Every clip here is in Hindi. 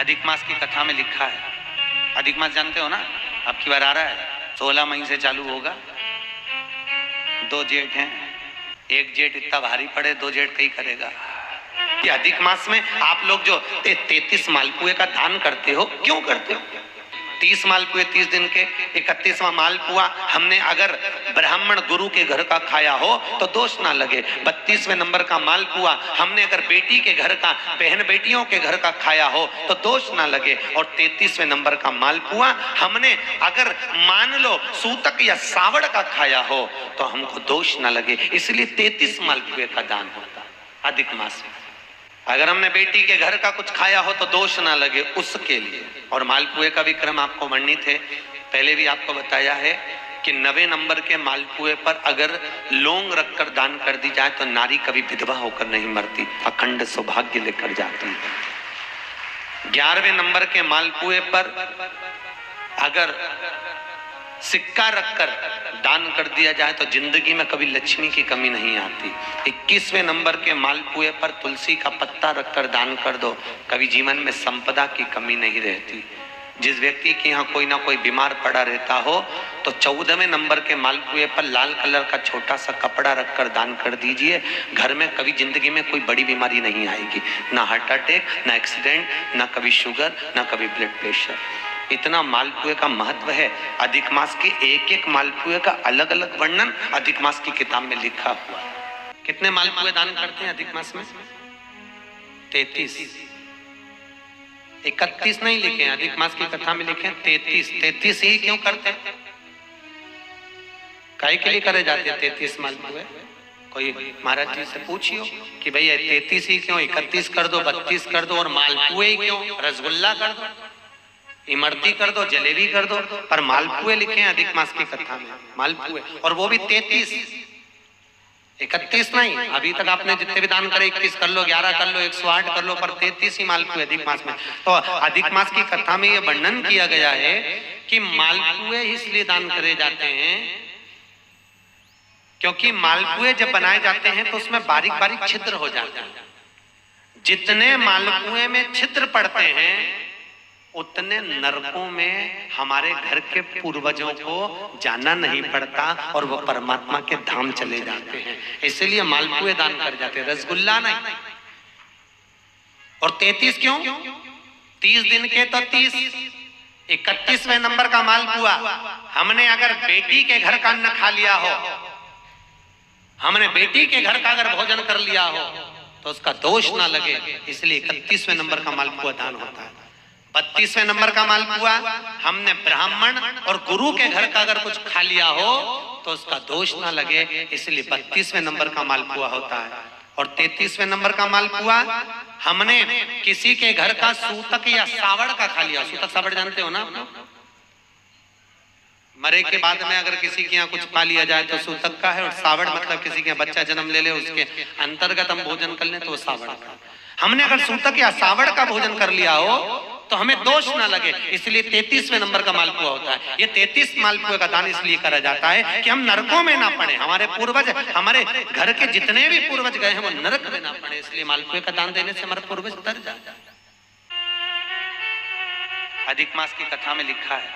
अधिक मास की कथा में लिखा है, अधिक मास जानते हो ना, अब की बार आ रहा है, 16 मई से चालू होगा। 2 जेठ हैं, एक जेठ इतना भारी पड़े, 2 जेठ कहीं करेगा। कि अधिक मास में आप लोग जो 33 मालपुए का दान करते हो, क्यों करते हो? 30 मालपुए 30 दिन के, 31वां मालपुआ हमने अगर ब्राह्मण गुरु के घर का खाया हो तो दोष ना लगे। 32वें नंबर का मालपुआ हमने अगर बेटी के घर का, बहन बेटियों के घर का खाया हो तो दोष ना लगे। और 33वें नंबर का मालपुआ हमने अगर मान लो सूतक या सावड़ का खाया हो तो हमको दोष ना लगे। इसलिए 33 मालपुए का दान होता अधिक मास में। अगर हमने बेटी के घर का कुछ खाया हो तो दोष ना लगे, उसके लिए। और मालपुए का भी क्रम आपको वर्णित है, पहले भी आपको बताया है कि 90 नंबर के मालपुए पर अगर लौंग रखकर दान कर दी जाए तो नारी कभी विधवा होकर नहीं मरती, अखंड सौभाग्य लेकर जाती है। 11वें नंबर के मालपुए पर अगर सिक्का रखकर दान कर दिया जाए तो जिंदगी में कभी लक्ष्मी की कमी नहीं आती। 21वें नंबर के मालपुए पर तुलसी का पत्ता रखकर दान कर दो, कभी जीवन में संपदा की कमी नहीं रहती। जिस व्यक्ति के यहाँ कोई ना कोई बीमार पड़ा रहता हो तो 14वें नंबर के मालपुए पर लाल कलर का छोटा सा कपड़ा रखकर दान कर दीजिए, घर में कभी जिंदगी में कोई बड़ी बीमारी नहीं आएगी, ना हार्ट अटैक, ना एक्सीडेंट, ना कभी शुगर, ना कभी ब्लड प्रेशर। इतना मालपुए का महत्व है। अधिक मास के एक एक मालपुए का अलग अलग वर्णन अधिक मास की किताब में लिखा हुआ है। कितने मालपुए दान करते हैं अधिक मास में? 33। 31 नहीं लिखे, अधिक मास की कथा में लिखे 33। 33 ही क्यों करते हैं? काहे के लिए करे जाते हैं 33 मालपुए? कोई महाराज जी से पूछियो कि भैया 33 ही क्यों, 31 कर दो, 32 कर दो, और मालपुए ही क्यों? रसगुल्ला कर दो, इमरती कर दो, जलेबी कर दो, पर मालपुए लिखे हैं अधिक मास की कथा में, मालपुए, और वो भी 33। 31 नहीं। अभी तक आपने जितने भी दान करे 21 कर लो, 11 कर लो, 108 कर लो, पर 33 ही मालपुए अधिक मास में। तो अधिक मास की कथा में यह वर्णन किया गया है कि मालपुए इसलिए दान करे जाते हैं क्योंकि मालपुए जब बनाए जाते हैं तो उसमें बारीक बारीक छिद्र हो जाते हैं। जितने मालपुए में छिद्र पड़ते हैं उतने नरकों में हमारे घर के पूर्वजों को जाना नहीं पड़ता और वो परमात्मा के धाम चले जाते हैं। इसलिए मालपुए दान कर जाते हैं, रसगुल्ला नहीं। और 33 क्यों? 30 दिन के तो 30। 31वें नंबर का मालपुआ हमने अगर बेटी के घर का अन्न खा लिया हो, हमने बेटी के घर का अगर भोजन कर लिया हो तो उसका दोष ना लगे, इसलिए 31वें नंबर का मालपुआ दान होता है। 32वें नंबर का मालपुआ हमने ब्राह्मण और गुरु के घर का अगर कुछ खा लिया हो तो उसका दोष ना लगे, इसलिए 32वें नंबर का मालपुआ होता है। और 33वें नंबर का मालपुआ हमने किसी के घर का सूतक या सावड़ का खा लिया। सूतक सावड़ जानते हो ना? मरे के बाद में अगर किसी के यहाँ कुछ खा लिया जाए तो सूतक का है, और सावड़ मतलब किसी के बच्चा जन्म ले ले उसके अंतर्गत हम भोजन कर लें तो सावड़ का। हमने अगर सूतक या सावड़ का भोजन कर लिया हो तो हमें दोष ना लगे, इसलिए 33वें नंबर का मालपुआ होता है। ये 33 मालपुए का दान इसलिए करा जाता है कि हम नरकों में ना पड़े, हमारे पूर्वज, हमारे घर के जितने भी पूर्वज गए हैं वो नरक में ना पड़े, इसलिए मालपुए का दान देने से हमारे पूर्वज तर जाते। अधिक मास की कथा में लिखा है,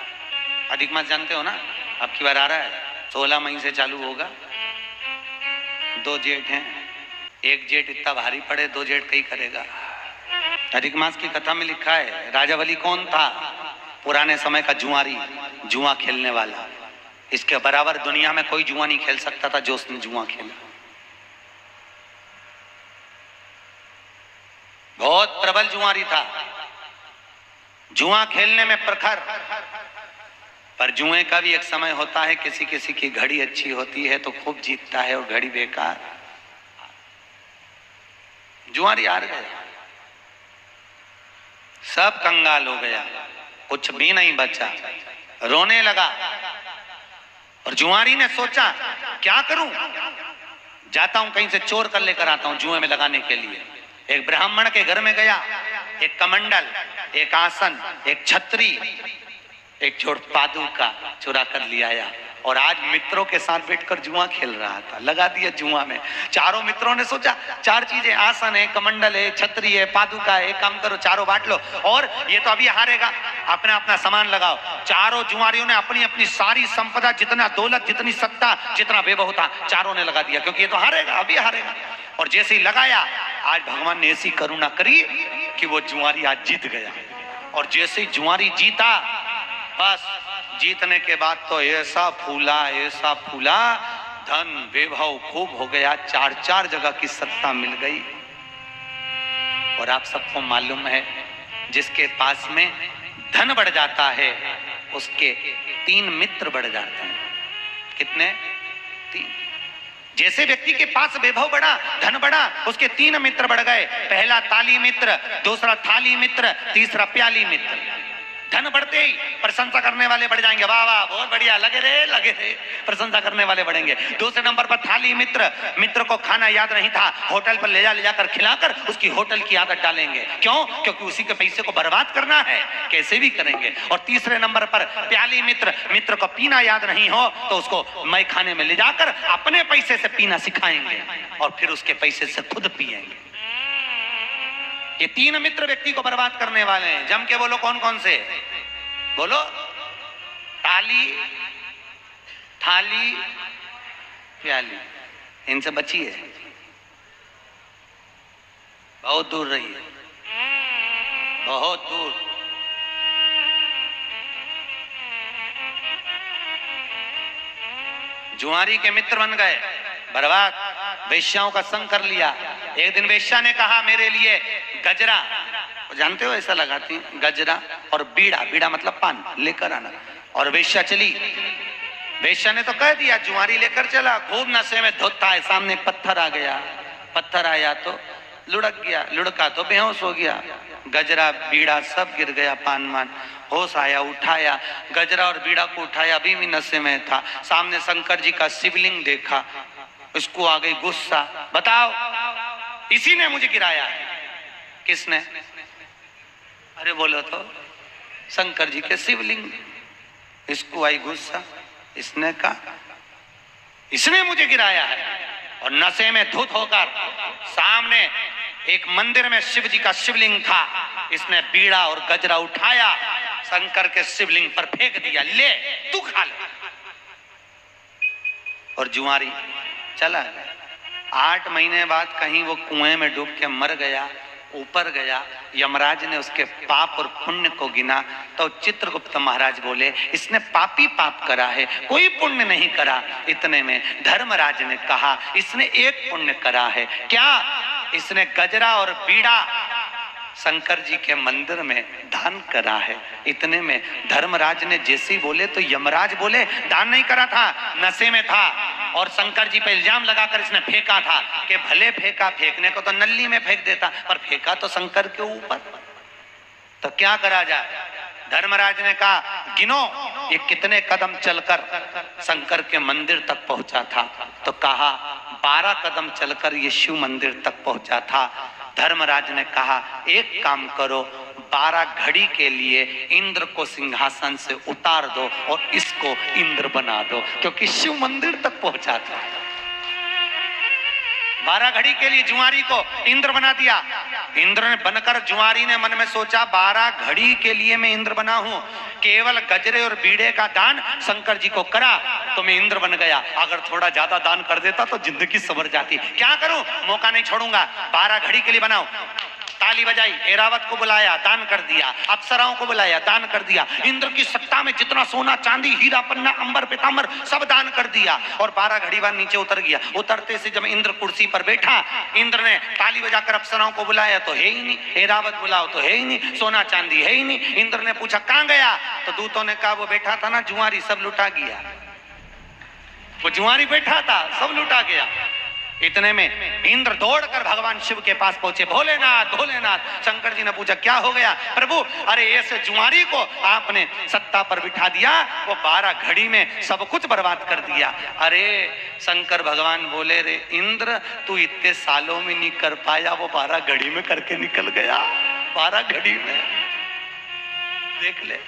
अधिक मास जानते हो ना, अब की बार आ रहा है, 16 मई से चालू होगा। 2 जेठ हैं, एक जेठ इतना भारी पड़े, 2 जेठ कहीं करेगा। अधिक मास की कथा में लिखा है राजा बलि कौन था? पुराने समय का जुआरी, जुआ खेलने वाला। इसके बराबर दुनिया में कोई जुआ नहीं खेल सकता था जो उसने जुआ खेला। बहुत प्रबल जुआरी था, जुआ खेलने में प्रखर। पर जुए का भी एक समय होता है, किसी किसी की घड़ी अच्छी होती है तो खूब जीतता है, और घड़ी बेकार। जुआरी हार गया, सब कंगाल हो गया, कुछ भी नहीं बचा, रोने लगा। और जुआरी ने सोचा क्या करूं, जाता हूं कहीं से चोर कर लेकर आता हूं जुए में लगाने के लिए। एक ब्राह्मण के घर में गया, एक कमंडल, एक आसन, एक छतरी एक जोड़ पादुका चुरा कर लिया आया और आज मित्रों के साथ बैठकर जुआ खेल रहा था, लगा दिया जुआ में। चारों मित्रों ने सोचा चार चीजें, आसन है, कमंडल है, छतरी है, पादुका है, काम करो चारों बांट लो और ये तो अभी हारेगा, अपना अपना सामान लगाओ। चारों जुआरियों ने अपनी अपनी सारी संपदा, जितना दौलत, जितनी सत्ता, जितना वैभव था, चारों ने लगा दिया, क्योंकि ये तो हारेगा, अभी हारेगा। और जैसे ही लगाया, आज भगवान ने ऐसी करुणा करी कि वो जुआरी आज जीत गया। और जैसे ही जुआरी जीता, बस जीतने के बाद तो ऐसा फूला, धन वैभव खूब हो गया, चार चार जगह की सत्ता मिल गई। और आप सबको मालूम है, जिसके पास में धन बढ़ जाता है उसके 3 मित्र बढ़ जाते हैं। कितने? 3। जैसे व्यक्ति के पास वैभव बढ़ा, धन बढ़ा, उसके 3 मित्र बढ़ गए। पहला ताली मित्र, दूसरा थाली मित्र, तीसरा प्याली मित्र। धन बढ़ते ही प्रशंसा करने वाले बढ़ जाएंगे, वाह वाह बहुत बढ़िया, लगे रे, प्रशंसा करने वाले बढ़ेंगे। दूसरे नंबर पर थाली मित्र, मित्र को खाना याद नहीं था, होटल पर ले जाकर खिलाकर उसकी होटल की आदत डालेंगे। क्यों? क्योंकि उसी के पैसे को बर्बाद करना है, कैसे भी करेंगे। और तीसरे नंबर पर प्याली मित्र, मित्र को पीना याद नहीं हो तो उसको मई खाने में ले जाकर अपने पैसे से पीना सिखाएंगे और फिर उसके पैसे से खुद पिएंगे। ये 3 मित्र व्यक्ति को बर्बाद करने वाले हैं। जम के बोलो कौन कौन से? बोलो। ताली, थाली, प्याली। इनसे बचिए, बहुत दूर रहिए, बहुत दूर। जुआरी के मित्र बन गए, बर्बाद। वेश्याओं का संग कर लिया। एक दिन वेश्या ने कहा मेरे लिए गजरा, जानते हो ऐसा लगाती हैं, गजरा और बीड़ा, बीड़ा मतलब पान, लेकर आना। और वेश्या चली। वेश्या ने तो कह दिया, जुआरी लेकर चला, खूब नशे में धोता है। सामने पत्थर आ गया, पत्थर आया तो लुढ़क गया, लुढ़का तो बेहोश हो गया। गजरा बीड़ा सब गिर गया, पान मान। होश आया, उठाया, गजरा और बीड़ा को उठाया, अभी भी नशे में था। सामने शंकर जी का शिवलिंग देखा, उसको आ गई गुस्सा, बताओ इसी ने मुझे गिराया है। किसने? अरे बोलो तो, शंकर जी के शिवलिंग। इसको आई गुस्सा, इसने कहा इसने मुझे गिराया है। और नशे में धुत होकर सामने एक मंदिर में शिव जी का शिवलिंग था, इसने बीड़ा और गजरा उठाया, शंकर के शिवलिंग पर फेंक दिया, ले तू खा ले। और जुआरी चला गया। 8 महीने बाद कहीं वो कुएं में डूब के मर गया, ऊपर गया। यमराज ने उसके पाप और पुण्य को गिना तो चित्रगुप्त महाराज बोले इसने पापी पाप करा है, कोई पुण्य नहीं करा। इतने में धर्मराज ने कहा इसने एक पुण्य करा है। क्या? इसने गजरा और बीड़ा शंकर जी के मंदिर में दान करा है। इतने में धर्मराज ने जैसे ही बोले तो यमराज बोले दान नहीं करा था, नशे में था। और शंकर जी पे इल्जाम लगाकर इसने फेंका था कि भले फेंका, फेंकने को तो नल्ली में फेंक देता, पर फेंका तो शंकर के ऊपर, तो क्या करा जाए। धर्मराज ने कहा गिनो ये कितने कदम चलकर शंकर के मंदिर तक पहुंचा था। तो कहा 12 कदम चलकर ये शिव मंदिर तक पहुंचा था। धर्मराज ने कहा एक काम करो, 12 घड़ी के लिए इंद्र को सिंहासन से उतार दो और इसको इंद्र बना दो, क्योंकि शिव मंदिर तक पहुंचा था। 12 घड़ी के लिए जुआरी को इंद्र बना दिया। इंद्र ने बनकर, जुआरी ने मन में सोचा 12 घड़ी के लिए मैं इंद्र बना हूं, केवल गजरे और बीड़े का दान शंकर जी को करा तो मैं इंद्र बन गया। अगर थोड़ा ज्यादा दान कर देता तो जिंदगी संवर जाती। क्या करूं, मौका नहीं छोड़ूंगा। 12 घड़ी के लिए बनाओ। ताली बजाई, एरावत को बुलाया, दान कर दिया। अप्सराओं को बुलाया, दान कर दिया। इंद्र की सत्ता में जितना सोना चांदी हीरा पन्ना अंबर पीतांबर सब दान कर दिया। और 12 घड़ी बाद नीचे उतर गया। उतरते से जब इंद्र कुर्सी पर बैठा, इंद्र ने ताली बजाकर अप्सराओं को बुलाया तो है ही नहीं, एरावत बुलाओ तो है ही नहीं, सोना चांदी है ही नहीं। इंद्र ने पूछा कहां गया, तो दूतों ने कहा वो बैठा था ना जुआरी, सब लुटा गया। वो जुआरी बैठा था, सब लुटा गया। इतने में इंद्र दौड़कर भगवान शिव के पास पहुंचे। भोलेनाथ भोलेनाथ। शंकर जी ने पूछा क्या हो गया प्रभु? अरे ऐसे जुआरी को आपने सत्ता पर बिठा दिया, वो 12 घड़ी में सब कुछ बर्बाद कर दिया। अरे शंकर भगवान बोले रे इंद्र, तू इतने सालों में नहीं कर पाया, वो 12 घड़ी में करके निकल गया। 12 घड़ी में देख ले।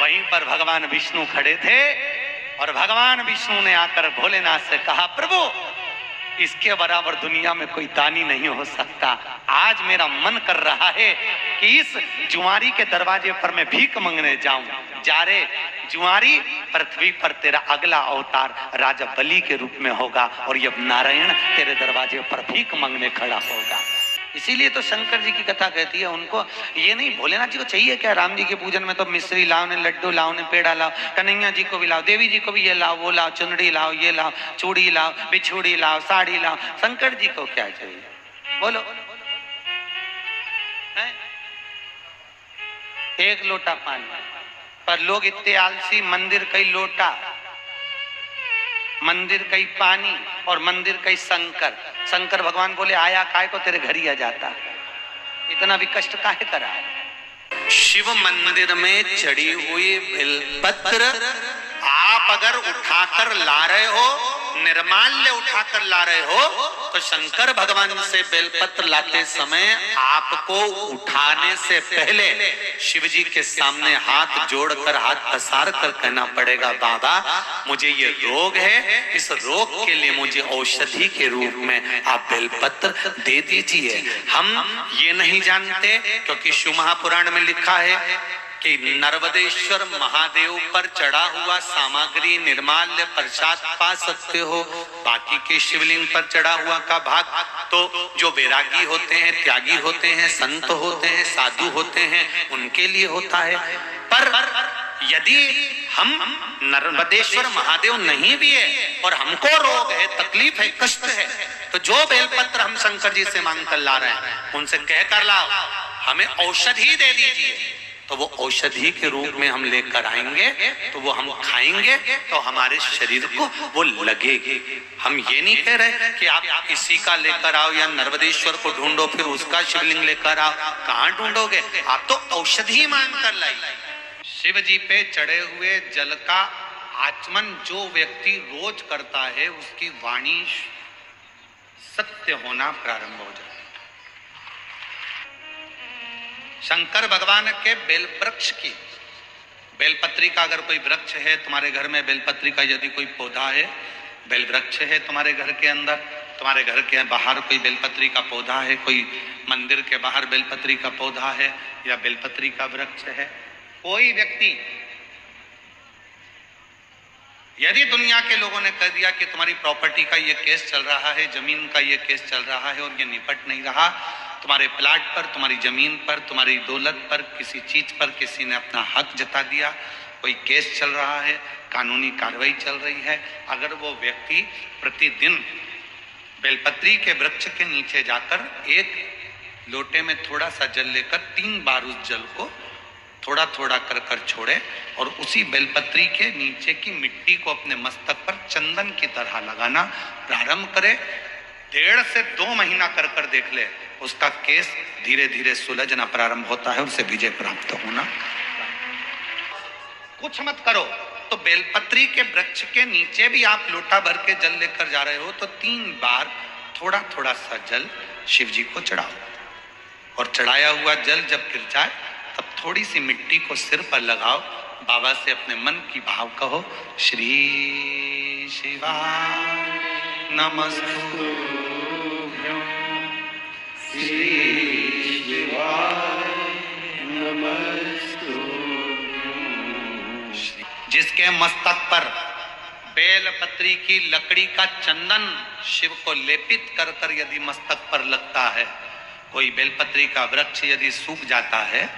वहीं पर भगवान विष्णु खड़े थे और भगवान विष्णु ने आकर भोलेनाथ से कहा, प्रभु इसके बराबर दुनिया में कोई दानी नहीं हो सकता। आज मेरा मन कर रहा है कि इस जुआरी के दरवाजे पर मैं भीख मांगने जाऊं। जा रे जुआरी, पृथ्वी पर तेरा अगला अवतार राजा बलि के रूप में होगा और ये नारायण तेरे दरवाजे पर भीख मांगने खड़ा होगा। इसीलिए तो शंकर जी की कथा कहती है, उनको ये नहीं, भोलेनाथ जी को चाहिए क्या, राम जी के पूजन में तो मिश्री लाओ ने, लड्डू लाओ ने, पेड़ा लाओ, कन्हैया जी को भी लाओ, देवी जी को भी ये लाओ, वो लाओ, चुनरी लाओ, ये लाओ, चूड़ी लाओ, बिछुड़ी लाओ, साड़ी लाओ। शंकर जी को क्या चाहिए बोलो? है? एक लोटा पानी, पर लोग इतने आलसी, मंदिर कई लोटा, मंदिर कई पानी और मंदिर कई शंकर। शंकर भगवान बोले आया काय को तेरे घर ही आ जाता, इतना भी कष्ट काहे करा। शिव मंदिर में चढ़ी हुई बेलपत्र आप अगर उठाकर ला रहे हो, निर्माल्य उठाकर ला रहे हो, तो शंकर भगवान से बेलपत्र लाते समय आपको उठाने से पहले शिव जी के सामने हाथ जोड़कर, हाथ पसार कर कहना पड़ेगा, बाबा मुझे ये रोग है, इस रोग के लिए मुझे औषधि के रूप में आप बेलपत्र दे दीजिए। हम ये नहीं जानते, क्योंकि शिव महापुराण में लिखा है कि नर्मदेश्वर महादेव पर चढ़ा हुआ सामग्री निर्माल्य प्रसाद पा सकते हो, बाकी के शिवलिंग पर चढ़ा हुआ का भाग तो जो वैरागी होते हैं, त्यागी होते हैं, संत होते हैं, साधु होते हैं, उनके लिए होता है। पर यदि हम नर्मदेश्वर महादेव नहीं भी है और हमको रोग है, तकलीफ है, कष्ट है, तो जो बेलपत्र हम शंकर जी से मांग कर ला रहे हैं उनसे कह कर लाओ हमें औषधि दे दीजिए, तो वो औषधि के रूप में हम लेकर आएंगे, तो वो हम खाएंगे तो हमारे शरीर को वो लगेगी। हम ये नहीं कह रहे कि आप इसी का लेकर आओ या नर्मदेश्वर को ढूंढो फिर उसका शिवलिंग लेकर आओ, कहाँ ढूंढोगे? आप तो औषधि मांग कर लाइए। शिव जी पे चढ़े हुए जल का आचमन जो व्यक्ति रोज करता है, उसकी वाणी सत्य होना प्रारंभ हो जाए। शंकर भगवान के बेल वृक्ष की, बेलपत्री का अगर कोई वृक्ष है तुम्हारे घर में, बेलपत्री का यदि कोई पौधा है, बेल वृक्ष है तुम्हारे घर के अंदर, तुम्हारे घर के बाहर कोई बेलपत्री का पौधा है, कोई मंदिर के बाहर बेलपत्री का पौधा है या बेलपत्री का वृक्ष है, कोई व्यक्ति यदि दुनिया के लोगों ने कह दिया कि तुम्हारी प्रॉपर्टी का ये केस चल रहा है, जमीन का ये केस चल रहा है और ये निपट नहीं रहा, तुम्हारे प्लाट पर, तुम्हारी जमीन पर, तुम्हारी दौलत पर, किसी चीज पर किसी ने अपना हक जता दिया, कोई केस चल रहा है, कानूनी कार्रवाई चल रही है, अगर वो व्यक्ति प्रतिदिन बेलपत्री के वृक्ष के नीचे जाकर एक लोटे में थोड़ा सा जल लेकर 3 बार उस जल को थोड़ा थोड़ा कर कर छोड़े और उसी बेलपत्री के नीचे की मिट्टी को अपने मस्तक पर चंदन की तरह लगाना प्रारंभ करे, 1.5 से 2 महीना कर कर देख ले, उसका केस धीरे धीरे सुलझना प्रारंभ होता है, उसे विजय प्राप्त होना। कुछ मत करो तो बेलपत्री के वृक्ष के नीचे भी आप लोटा भर के जल लेकर जा रहे हो तो 3 बार थोड़ा थोड़ा सा जल शिव जी को चढ़ाओ और चढ़ाया हुआ जल जब गिर जाए तब थोड़ी सी मिट्टी को सिर पर लगाओ, बाबा से अपने मन की भाव कहो, श्री शिवाय नमस्तुभ्यं, श्री शिवाय नमस्तुभ्यं। जिसके मस्तक पर बेलपत्री की लकड़ी का चंदन शिव को लेपित कर कर यदि मस्तक पर लगता है, कोई बेलपत्री का वृक्ष यदि सूख जाता है,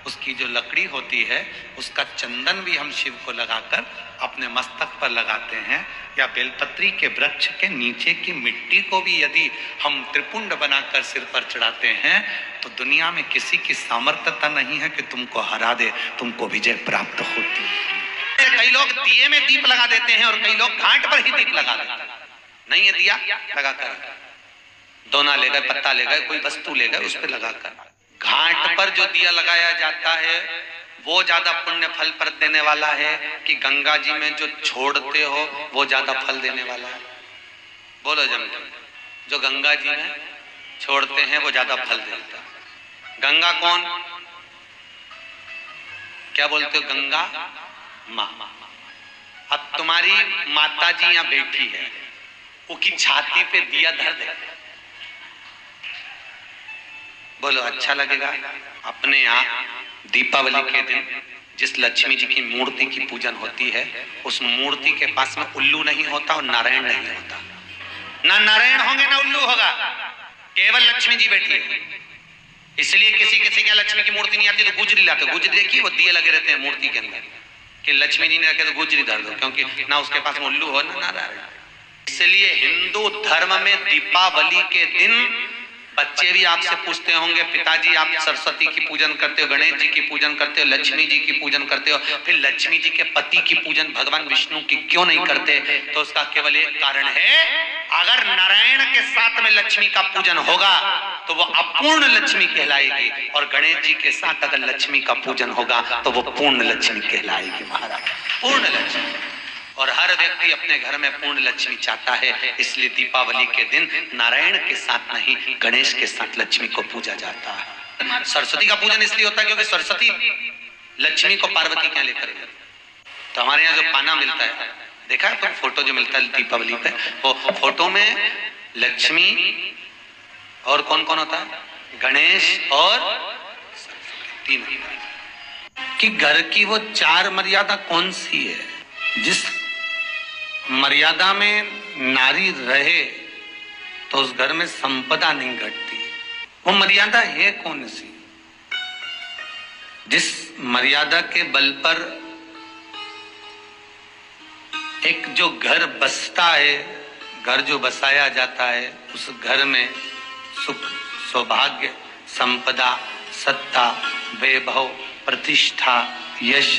उसकी जो लकड़ी होती है उसका चंदन भी हम शिव को लगाकर अपने मस्तक पर लगाते हैं, या बेलपत्री के वृक्ष के नीचे की मिट्टी को भी यदि हम त्रिपुंड बनाकर सिर पर चढ़ाते हैं तो दुनिया में किसी की सामर्थ्यता नहीं है कि तुमको हरा दे, तुमको विजय प्राप्त होती है। कई लोग दिए में दीप लगा देते हैं और कई लोग घाट पर ही दीप लगा देते हैं। नहीं है दिया लगाकर, दोना ले गए, पत्ता ले गए, कोई वस्तु ले गए, उस पर लगाकर। घाट पर जो दिया लगाया जाता है वो ज्यादा पुण्य फल पर देने वाला है कि गंगा जी में जो छोड़ते हो वो ज्यादा फल देने वाला है? बोलो जम, जो गंगा जी में छोड़ते हैं वो ज्यादा फल देता है। गंगा कौन, क्या बोलते हो? गंगा माँ। अब तुम्हारी माता जी यहाँ बैठी है, उसकी छाती पे दिया धर दे, बोलो अच्छा लगेगा? अपने यहाँ दीपावली के दिन जिस लक्ष्मी जी की मूर्ति की पूजन होती है, उस मूर्ति के पास में उल्लू नहीं होता और नारायण नहीं होता। ना नारायण होंगे ना उल्लू होगा, केवल लक्ष्मी जी बैठी है। इसलिए किसी किसी के लक्ष्मी की मूर्ति नहीं आती तो गुजरी लाते। गुजरी देखी, वो दिए लगे रहते हैं मूर्ति के अंदर कि लक्ष्मी जी ने रखे तो गुजरी धर दो, क्योंकि ना उसके पास में उल्लू हो ना नारायण। इसलिए हिंदू धर्म में दीपावली के दिन बच्चे भी आपसे पूछते होंगे, पिताजी आप सरस्वती की पूजन करते हो, गणेश जी की पूजन करते हो, लक्ष्मी जी की पूजन करते हो, फिर लक्ष्मी जी के पति की पूजन भगवान विष्णु की क्यों नहीं करते? तो उसका केवल एक कारण है, अगर नारायण के साथ में लक्ष्मी का पूजन होगा तो वो अपूर्ण लक्ष्मी कहलाएगी, और गणेश जी के साथ अगर लक्ष्मी का पूजन होगा तो वो पूर्ण लक्ष्मी कहलाएगी महाराज, पूर्ण लक्ष्मी। और हर व्यक्ति अपने घर में पूर्ण लक्ष्मी चाहता है, इसलिए दीपावली के दिन नारायण के साथ नहीं गणेश के साथ लक्ष्मी को पूजा जाता है। सरस्वती का पूजन इसलिए होता है क्योंकि सरस्वती लक्ष्मी को पार्वती क्या लेकर गई। तो हमारे यहाँ जो पाना मिलता है, देखा है तो फोटो जो मिलता है दीपावली पे, वो फोटो में लक्ष्मी और कौन कौन होता है? गणेश और तीन। कि घर की वो चार मर्यादा कौन सी है? जिस मर्यादा में नारी रहे तो उस घर में संपदा नहीं घटती। वो मर्यादा है कौन सी? जिस मर्यादा के बल पर एक जो घर बसता है, घर जो बसाया जाता है, उस घर में सुख, सौभाग्य, संपदा, सत्ता, वैभव, प्रतिष्ठा, यश,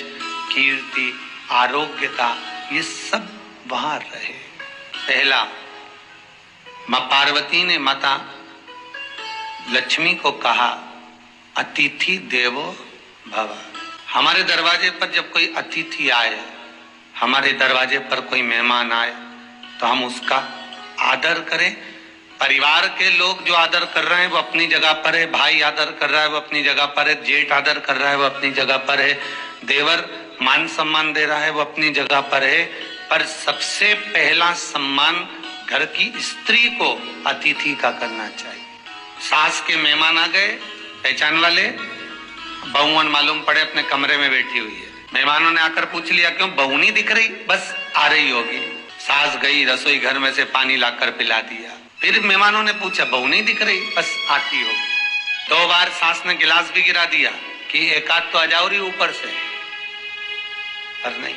कीर्ति, आरोग्यता, ये सब वहां रहे। पहला, मां पार्वती ने माता लक्ष्मी को कहा अतिथि देवो भव। हमारे दरवाजे पर जब कोई अतिथि आए, हमारे दरवाजे पर कोई मेहमान आए तो हम उसका आदर करें। परिवार के लोग जो आदर कर रहे हैं वो अपनी जगह पर है, भाई आदर कर रहा है वो अपनी जगह पर है, जेठ आदर कर रहा है वो अपनी जगह पर है, देवर मान सम्मान दे रहा है वो अपनी जगह पर है। पर सबसे पहला सम्मान घर की स्त्री को अतिथि का करना चाहिए। सास के मेहमान आ गए, पहचान वाले, बहुवन मालूम पड़े अपने कमरे में बैठी हुई है। मेहमानों ने आकर पूछ लिया क्यों बहू नहीं दिख रही? बस आ रही होगी। सास गई रसोई घर में से पानी लाकर पिला दिया। फिर मेहमानों ने पूछा बहू नहीं दिख रही? बस आती होगी। 2 बार सास ने गिलास भी गिरा दिया कि एक आध तो आ जाओ रही ऊपर से, पर नहीं।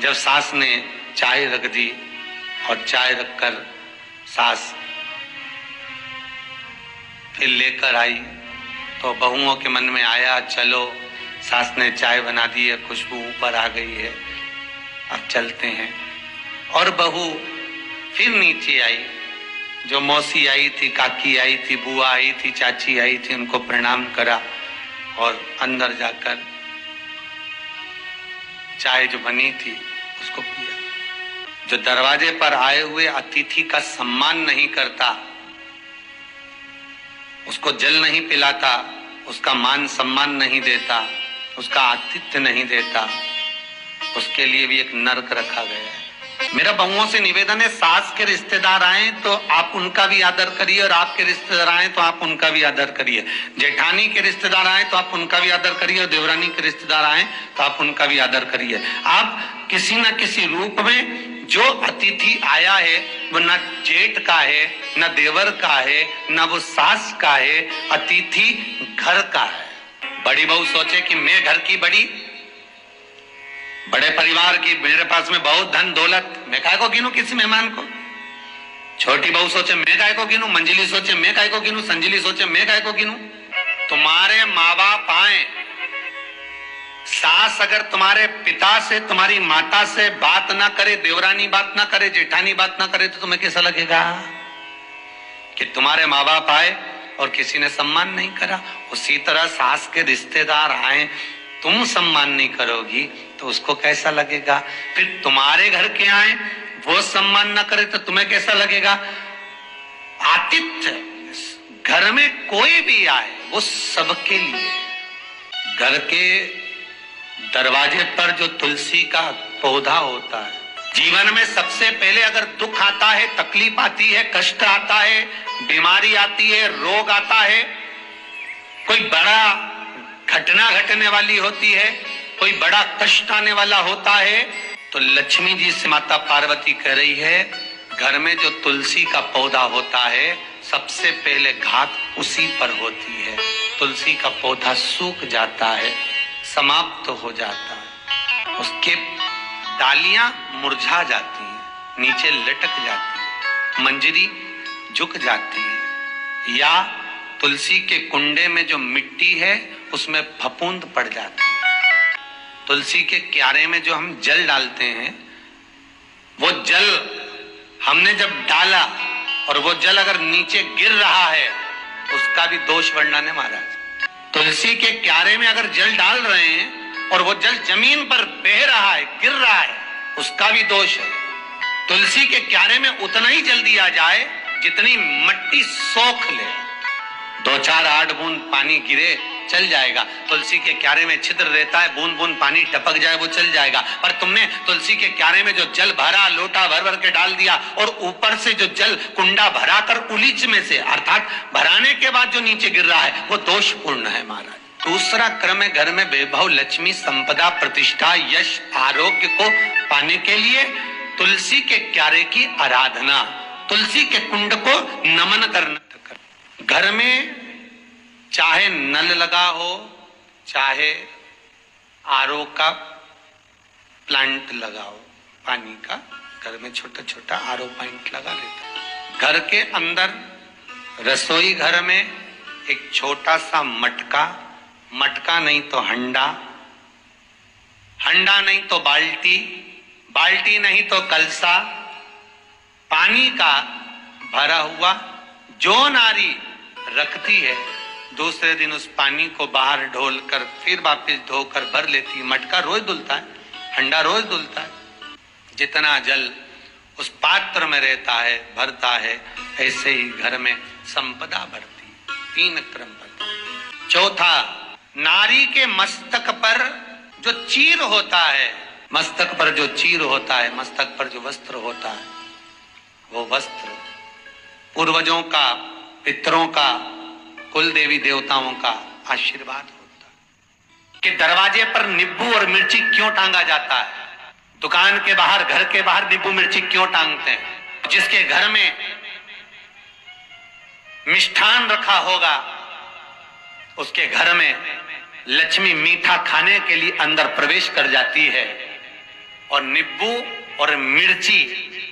जब सास ने चाय रख दी और चाय रखकर सास फिर लेकर आई तो बहुओं के मन में आया चलो सास ने चाय बना दी है, खुशबू ऊपर आ गई है, अब चलते हैं। और बहू फिर नीचे आई, जो मौसी आई थी, काकी आई थी, बुआ आई थी, चाची आई थी, उनको प्रणाम करा और अंदर जाकर चाय जो बनी थी उसको पिया। जो दरवाजे पर आए हुए अतिथि का सम्मान नहीं करता, उसको जल नहीं पिलाता, उसका मान सम्मान नहीं देता, उसका आतिथ्य नहीं देता, उसके लिए भी एक नरक रखा गया है। मेरा बहुओं से निवेदन है, सास के रिश्तेदार आए तो आप उनका भी आदर करिए और आपके रिश्तेदार आए तो आप उनका भी आदर करिए। जेठानी के रिश्तेदार आए तो आप उनका भी आदर करिए और देवरानी के रिश्तेदार आए तो आप उनका भी आदर करिए। आप किसी न किसी रूप में जो अतिथि आया है वो न जेठ का है, न देवर का है, न वो सास का है, अतिथि घर का है। बड़ी बहू सोचे कि मैं घर की बड़ी, बड़े परिवार की, मेरे पास में बहुत धन दौलत, मैं काहे को गिनूं किसी मेहमान को। छोटी बहू सोचे मैं काहे को गिनूं, मंजिली सोचे मैं काहे को गिनूं, संजिली सोचे मैं काहे को गिनूं। तुम्हारे माँ बाप आए, सास अगर तुम्हारे पिता से, तुम्हारी माता से बात ना करे, देवरानी बात ना करे, जेठानी बात ना करे, तो तुम्हें कैसा लगेगा कि तुम्हारे माँ बाप आए और किसी ने सम्मान नहीं करा। उसी तरह सास के रिश्तेदार आए, तुम सम्मान नहीं करोगी तो उसको कैसा लगेगा। फिर तुम्हारे घर के आए, वो सम्मान न करे तो तुम्हें कैसा लगेगा। आतिथ्य, घर में कोई भी आए वो सबके लिए। घर के दरवाजे पर जो तुलसी का पौधा होता है, जीवन में सबसे पहले अगर दुख आता है, तकलीफ आती है, कष्ट आता है, बीमारी आती है, रोग आता है, कोई बड़ा घटना घटने वाली होती है, कोई बड़ा कष्ट आने वाला होता है, तो लक्ष्मी जी से माता पार्वती कह रही है, घर में जो तुलसी का पौधा होता है सबसे पहले घात उसी पर होती है। तुलसी का पौधा सूख जाता है, समाप्त हो जाता है, उसके डालियां मुरझा जाती हैं, नीचे लटक जाती है, मंजरी झुक जाती है, या तुलसी के कुंडे में जो मिट्टी है उसमें फफूंद पड़ जाती है। तुलसी के क्यारे में जो हम जल डालते हैं, वो जल हमने जब डाला और वो जल अगर नीचे गिर रहा है, उसका भी दोष वर्णन है महाराज। तुलसी के क्यारे में अगर जल डाल रहे हैं और वो जल जमीन पर बह रहा है, गिर रहा है, उसका भी दोष है। तुलसी के क्यारे में उतना ही जल दिया जाए जितनी मिट्टी सोख ले, 2-4 8 बूंद पानी गिरे चल जाएगा। तुलसी के क्यारे में छिद्र रहता है, बूंद बूंद पानी टपक जाए वो चल जाएगा। पर तुमने तुलसी के क्यारे में जो जल भरा, लोटा भर भर के डाल दिया, और ऊपर से जो जल कुंडा भरा कर उलीच में से, अर्थात भराने के बाद जो नीचे गिर रहा है, वो दोषपूर्ण है महाराज। दूसरा क्रम है घर में वैभव, लक्ष्मी, संपदा, प्रतिष्ठा, यश, आरोग्य को पाने के लिए तुलसी के क्यारे की आराधना, तुलसी के कुंड को नमन करना। घर में चाहे नल लगा हो, चाहे आरओ का प्लांट लगा हो, पानी का, घर में छोटा छोटा आरओ प्लांट लगा लेता। घर के अंदर रसोई घर में एक छोटा सा मटका, मटका नहीं तो हंडा, हंडा नहीं तो बाल्टी, बाल्टी नहीं तो कलसा, पानी का भरा हुआ जो नारी रखती है, दूसरे दिन उस पानी को बाहर ढोल कर फिर वापस धोकर भर लेती है। मटका रोज धुलता है, हंडा रोज धुलता है। जितना जल उस पात्र में रहता है, भरता है, ऐसे ही घर में संपदा बढ़ती है। 3 क्रम बढ़ता। चौथा, नारी के मस्तक पर जो चीर होता है, मस्तक पर जो चीर होता है, मस्तक पर जो वस्त्र होता है, वो वस्त्र पूर्वजों का, पितरों का, कुल देवी देवताओं का आशीर्वाद होता है। कि दरवाजे पर नींबू और मिर्ची क्यों टांगा जाता है, दुकान के बाहर, घर के बाहर नींबू मिर्ची क्यों टांगते हैं? जिसके घर में मिष्ठान रखा होगा, उसके घर में लक्ष्मी मीठा खाने के लिए अंदर प्रवेश कर जाती है। और नींबू और मिर्ची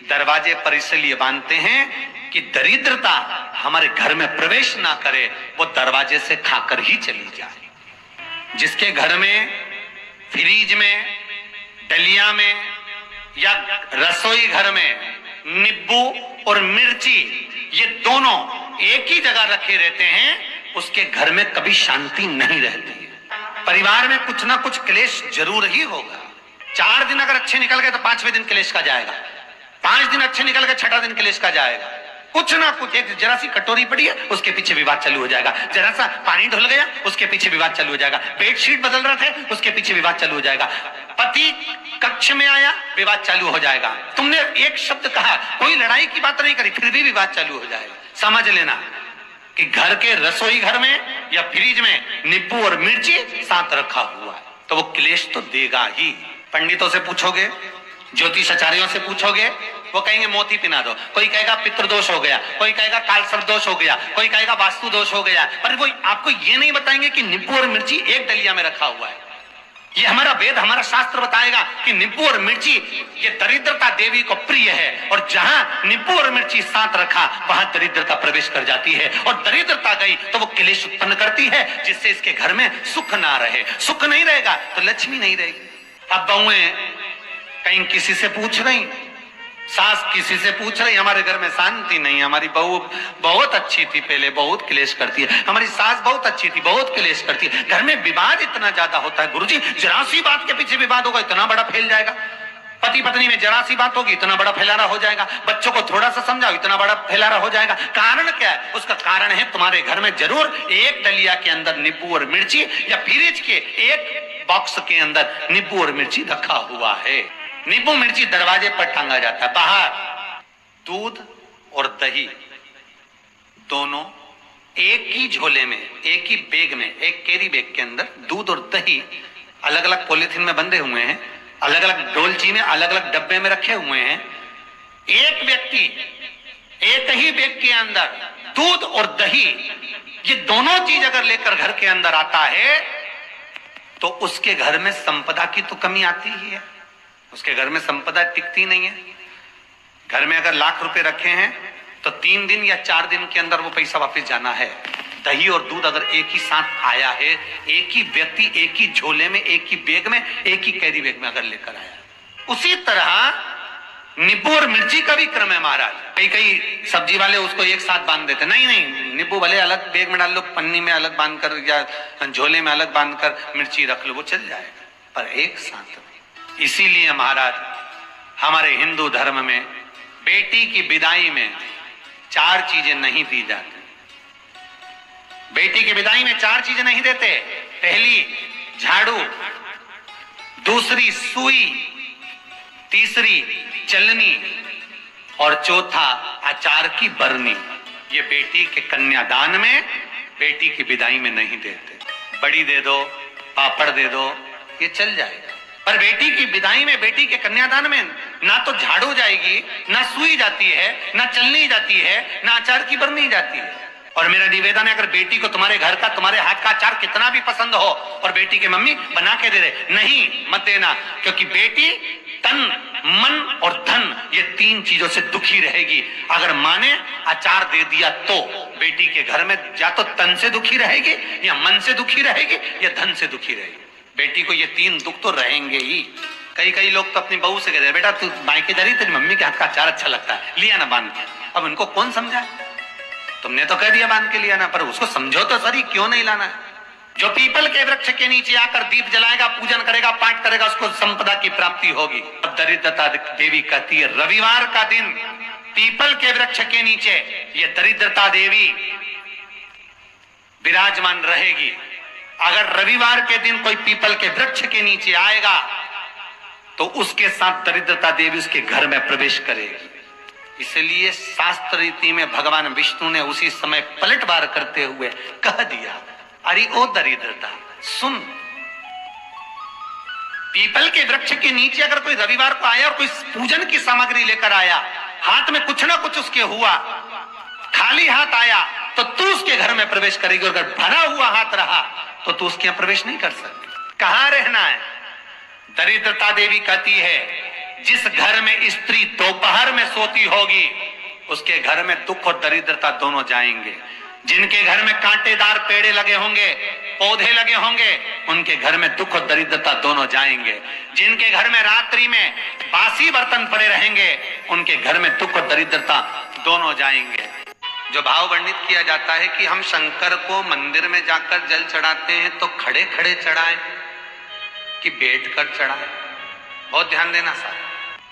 दरवाजे पर इसलिए बांधते हैं कि दरिद्रता हमारे घर में प्रवेश ना करे, वो दरवाजे से खाकर ही चली जाए। जिसके घर में फ्रिज में, डलिया में या रसोई घर में नींबू और मिर्ची ये दोनों एक ही जगह रखे रहते हैं, उसके घर में कभी शांति नहीं रहती है। परिवार में कुछ ना कुछ क्लेश जरूर ही होगा। 4 दिन अगर अच्छे निकल गए तो 5वें दिन क्लेश का जाएगा, 5 दिन अच्छे निकल गए 6ठा दिन क्लेश का जाएगा। कुछ ना कुछ, एक जरा सी कटोरी पड़ी है उसके पीछे विवाद चालू हो जाएगा, जरा सा पानी ढुल गया उसके पीछे विवाद चालू हो जाएगा, बेडशीट बदल रहे थे उसके पीछे विवाद चालू हो जाएगा, पति कक्ष में आया विवाद चालू हो जाएगा, तुमने एक शब्द कहा, कोई लड़ाई की बात नहीं करी, फिर भी विवाद चालू हो जाएगा। समझ लेना कि घर के रसोई घर में या फ्रिज में नींबू और मिर्ची साथ रखा हुआ है तो वो क्लेश तो देगा ही। पंडितों से पूछोगे, ज्योतिषाचार्यों से पूछोगे, वो कहेंगे मोती पिना दो, कोई कहेगा पितृदोष हो गया, कोई कहेगा कालसर्प दोष हो गया, कोई कहेगा वास्तु दोष हो गया, पर वो आपको ये नहीं बताएंगे कि नींबू और मिर्ची एक डलिया में रखा हुआ है। ये हमारा वेद, हमारा शास्त्र बताएगा कि नींबू और मिर्ची ये दरिद्रता देवी को प्रिय है, और जहां नींबू और मिर्ची साथ रखा वहां दरिद्रता प्रवेश कर जाती है, और दरिद्रता गई तो वो क्लेश उत्पन्न करती है, जिससे इसके घर में सुख ना रहे। सुख नहीं रहेगा तो लक्ष्मी नहीं रहेगी। अब बहुएं कहीं किसी से पूछ रही, सास किसी से पूछ रही, हमारे घर में शांति नहीं, हमारी बहू बहुत अच्छी थी, पहले बहुत क्लेश करती है, हमारी सास बहुत अच्छी थी, बहुत क्लेश करती है, घर में विवाद इतना ज्यादा होता है। गुरुजी, जरा सी बात के पीछे विवाद होगा इतना बड़ा फैल जाएगा, पति पत्नी में जरा सी बात होगी इतना बड़ा फैलाना हो जाएगा, बच्चों को थोड़ा सा समझाओ इतना बड़ा फैलाना हो जाएगा। कारण क्या है? उसका कारण है तुम्हारे घर में जरूर एक डलिया के अंदर नींबू और मिर्ची या फ्रिज के एक बॉक्स के अंदर नींबू और मिर्ची रखा हुआ है। नींबू मिर्ची दरवाजे पर टांगा जाता है। बाहर दूध और दही दोनों एक ही झोले में, एक ही बैग में, एक कैरी बैग के अंदर दूध और दही अलग अलग पॉलिथीन में बंधे हुए हैं, अलग अलग डोलची में, अलग अलग डब्बे में रखे हुए हैं। एक व्यक्ति एक ही बैग के अंदर दूध और दही, ये दोनों चीज अगर लेकर घर के अंदर आता है तो उसके घर में संपदा की तो कमी आती ही है, उसके घर में संपदा टिकती नहीं है। घर में अगर लाख रुपए रखे हैं तो 3 दिन या 4 दिन के अंदर वो पैसा वापस जाना है। दही और दूध अगर एक ही साथ आया है, एक ही व्यक्ति एक ही झोले में, एक ही बैग में, एक ही कैरी बैग में अगर लेकर आया, उसी तरह नींबू और मिर्ची का भी क्रम है महाराज। कई कई सब्जी वाले उसको एक साथ बांध देते, नहीं नहीं, नींबू भले अलग बैग में डाल लो, पन्नी में अलग बांध कर या झोले में अलग बांध कर मिर्ची रख लो, वो चल जाएगा, पर एक साथ। इसीलिए महाराज हमारे हिंदू धर्म में बेटी की विदाई में 4 चीजें नहीं दी जाती। बेटी की विदाई में 4 चीजें नहीं देते। पहली झाड़ू, दूसरी सुई, तीसरी चलनी और चौथा अचार की बरनी। ये बेटी के कन्यादान में, बेटी की विदाई में नहीं देते। बड़ी दे दो, पापड़ दे दो, ये चल जाएगा, पर बेटी की विदाई में, बेटी के कन्यादान में ना तो झाड़ू जाएगी, ना सुई जाती है, ना चलनी जाती है, ना अचार की बरनी जाती है। और मेरा निवेदन है, अगर बेटी को तुम्हारे घर का, तुम्हारे हाथ का अचार कितना भी पसंद हो और बेटी के मम्मी बना के दे दे, नहीं मत देना, क्योंकि बेटी तन, मन और धन, ये 3 चीजों से दुखी रहेगी। अगर माँ ने अचार दे दिया तो बेटी के घर में या तो तन से दुखी रहेगी, या मन से दुखी रहेगी, या धन से दुखी रहेगी। बेटी को ये 3 दुख तो रहेंगे ही। कई लोग तो अपनी बहू से कहते हैं, बेटा तू मायके जा रही, तेरी मम्मी के हाथ का अचार अच्छा लगता है, लिया ना बांध के। अब उनको कौन समझा? तुमने तो कह दिया बांध के लिया ना, पर उसको समझो तो सही, क्यों नहीं लाना है? जो पीपल के वृक्ष के नीचे आकर दीप जलाएगा, पूजन करेगा, पाठ करेगा, उसको संपदा की प्राप्ति होगी। दरिद्रता देवी कहती है, रविवार का दिन पीपल के वृक्ष के नीचे ये दरिद्रता देवी विराजमान रहेगी। अगर रविवार के दिन कोई पीपल के वृक्ष के नीचे आएगा तो उसके साथ दरिद्रता देवी उसके घर में प्रवेश करेगी। इसलिए शास्त्र रीति में भगवान विष्णु ने उसी समय पलटवार करते हुए कह दिया, अरे ओ दरिद्रता सुन, पीपल के वृक्ष के नीचे अगर कोई रविवार को आया और कोई पूजन की सामग्री लेकर आया, हाथ में कुछ ना कुछ उसके हुआ, खाली हाथ आया तो तू उसके घर में प्रवेश करेगी, और अगर भरा हुआ हाथ रहा तो तू उसके यहां प्रवेश नहीं कर सकती। कहां रहना है? दरिद्रता देवी कहती है, जिस घर में स्त्री दोपहर में सोती होगी उसके घर में दुख और दरिद्रता दोनों जाएंगे। जिनके घर में कांटेदार पेड़े लगे होंगे, पौधे लगे होंगे, उनके घर में दुख और दरिद्रता दोनों जाएंगे। जिनके घर में रात्रि में बासी बर्तन पड़े रहेंगे, उनके घर में दुख और दरिद्रता दोनों जाएंगे। जो भाव वर्णित किया जाता है कि हम शंकर को मंदिर में जाकर जल चढ़ाते हैं तो खड़े खड़े चढ़ाएं कि बैठ कर चढ़ाएं, बहुत ध्यान देना साहब।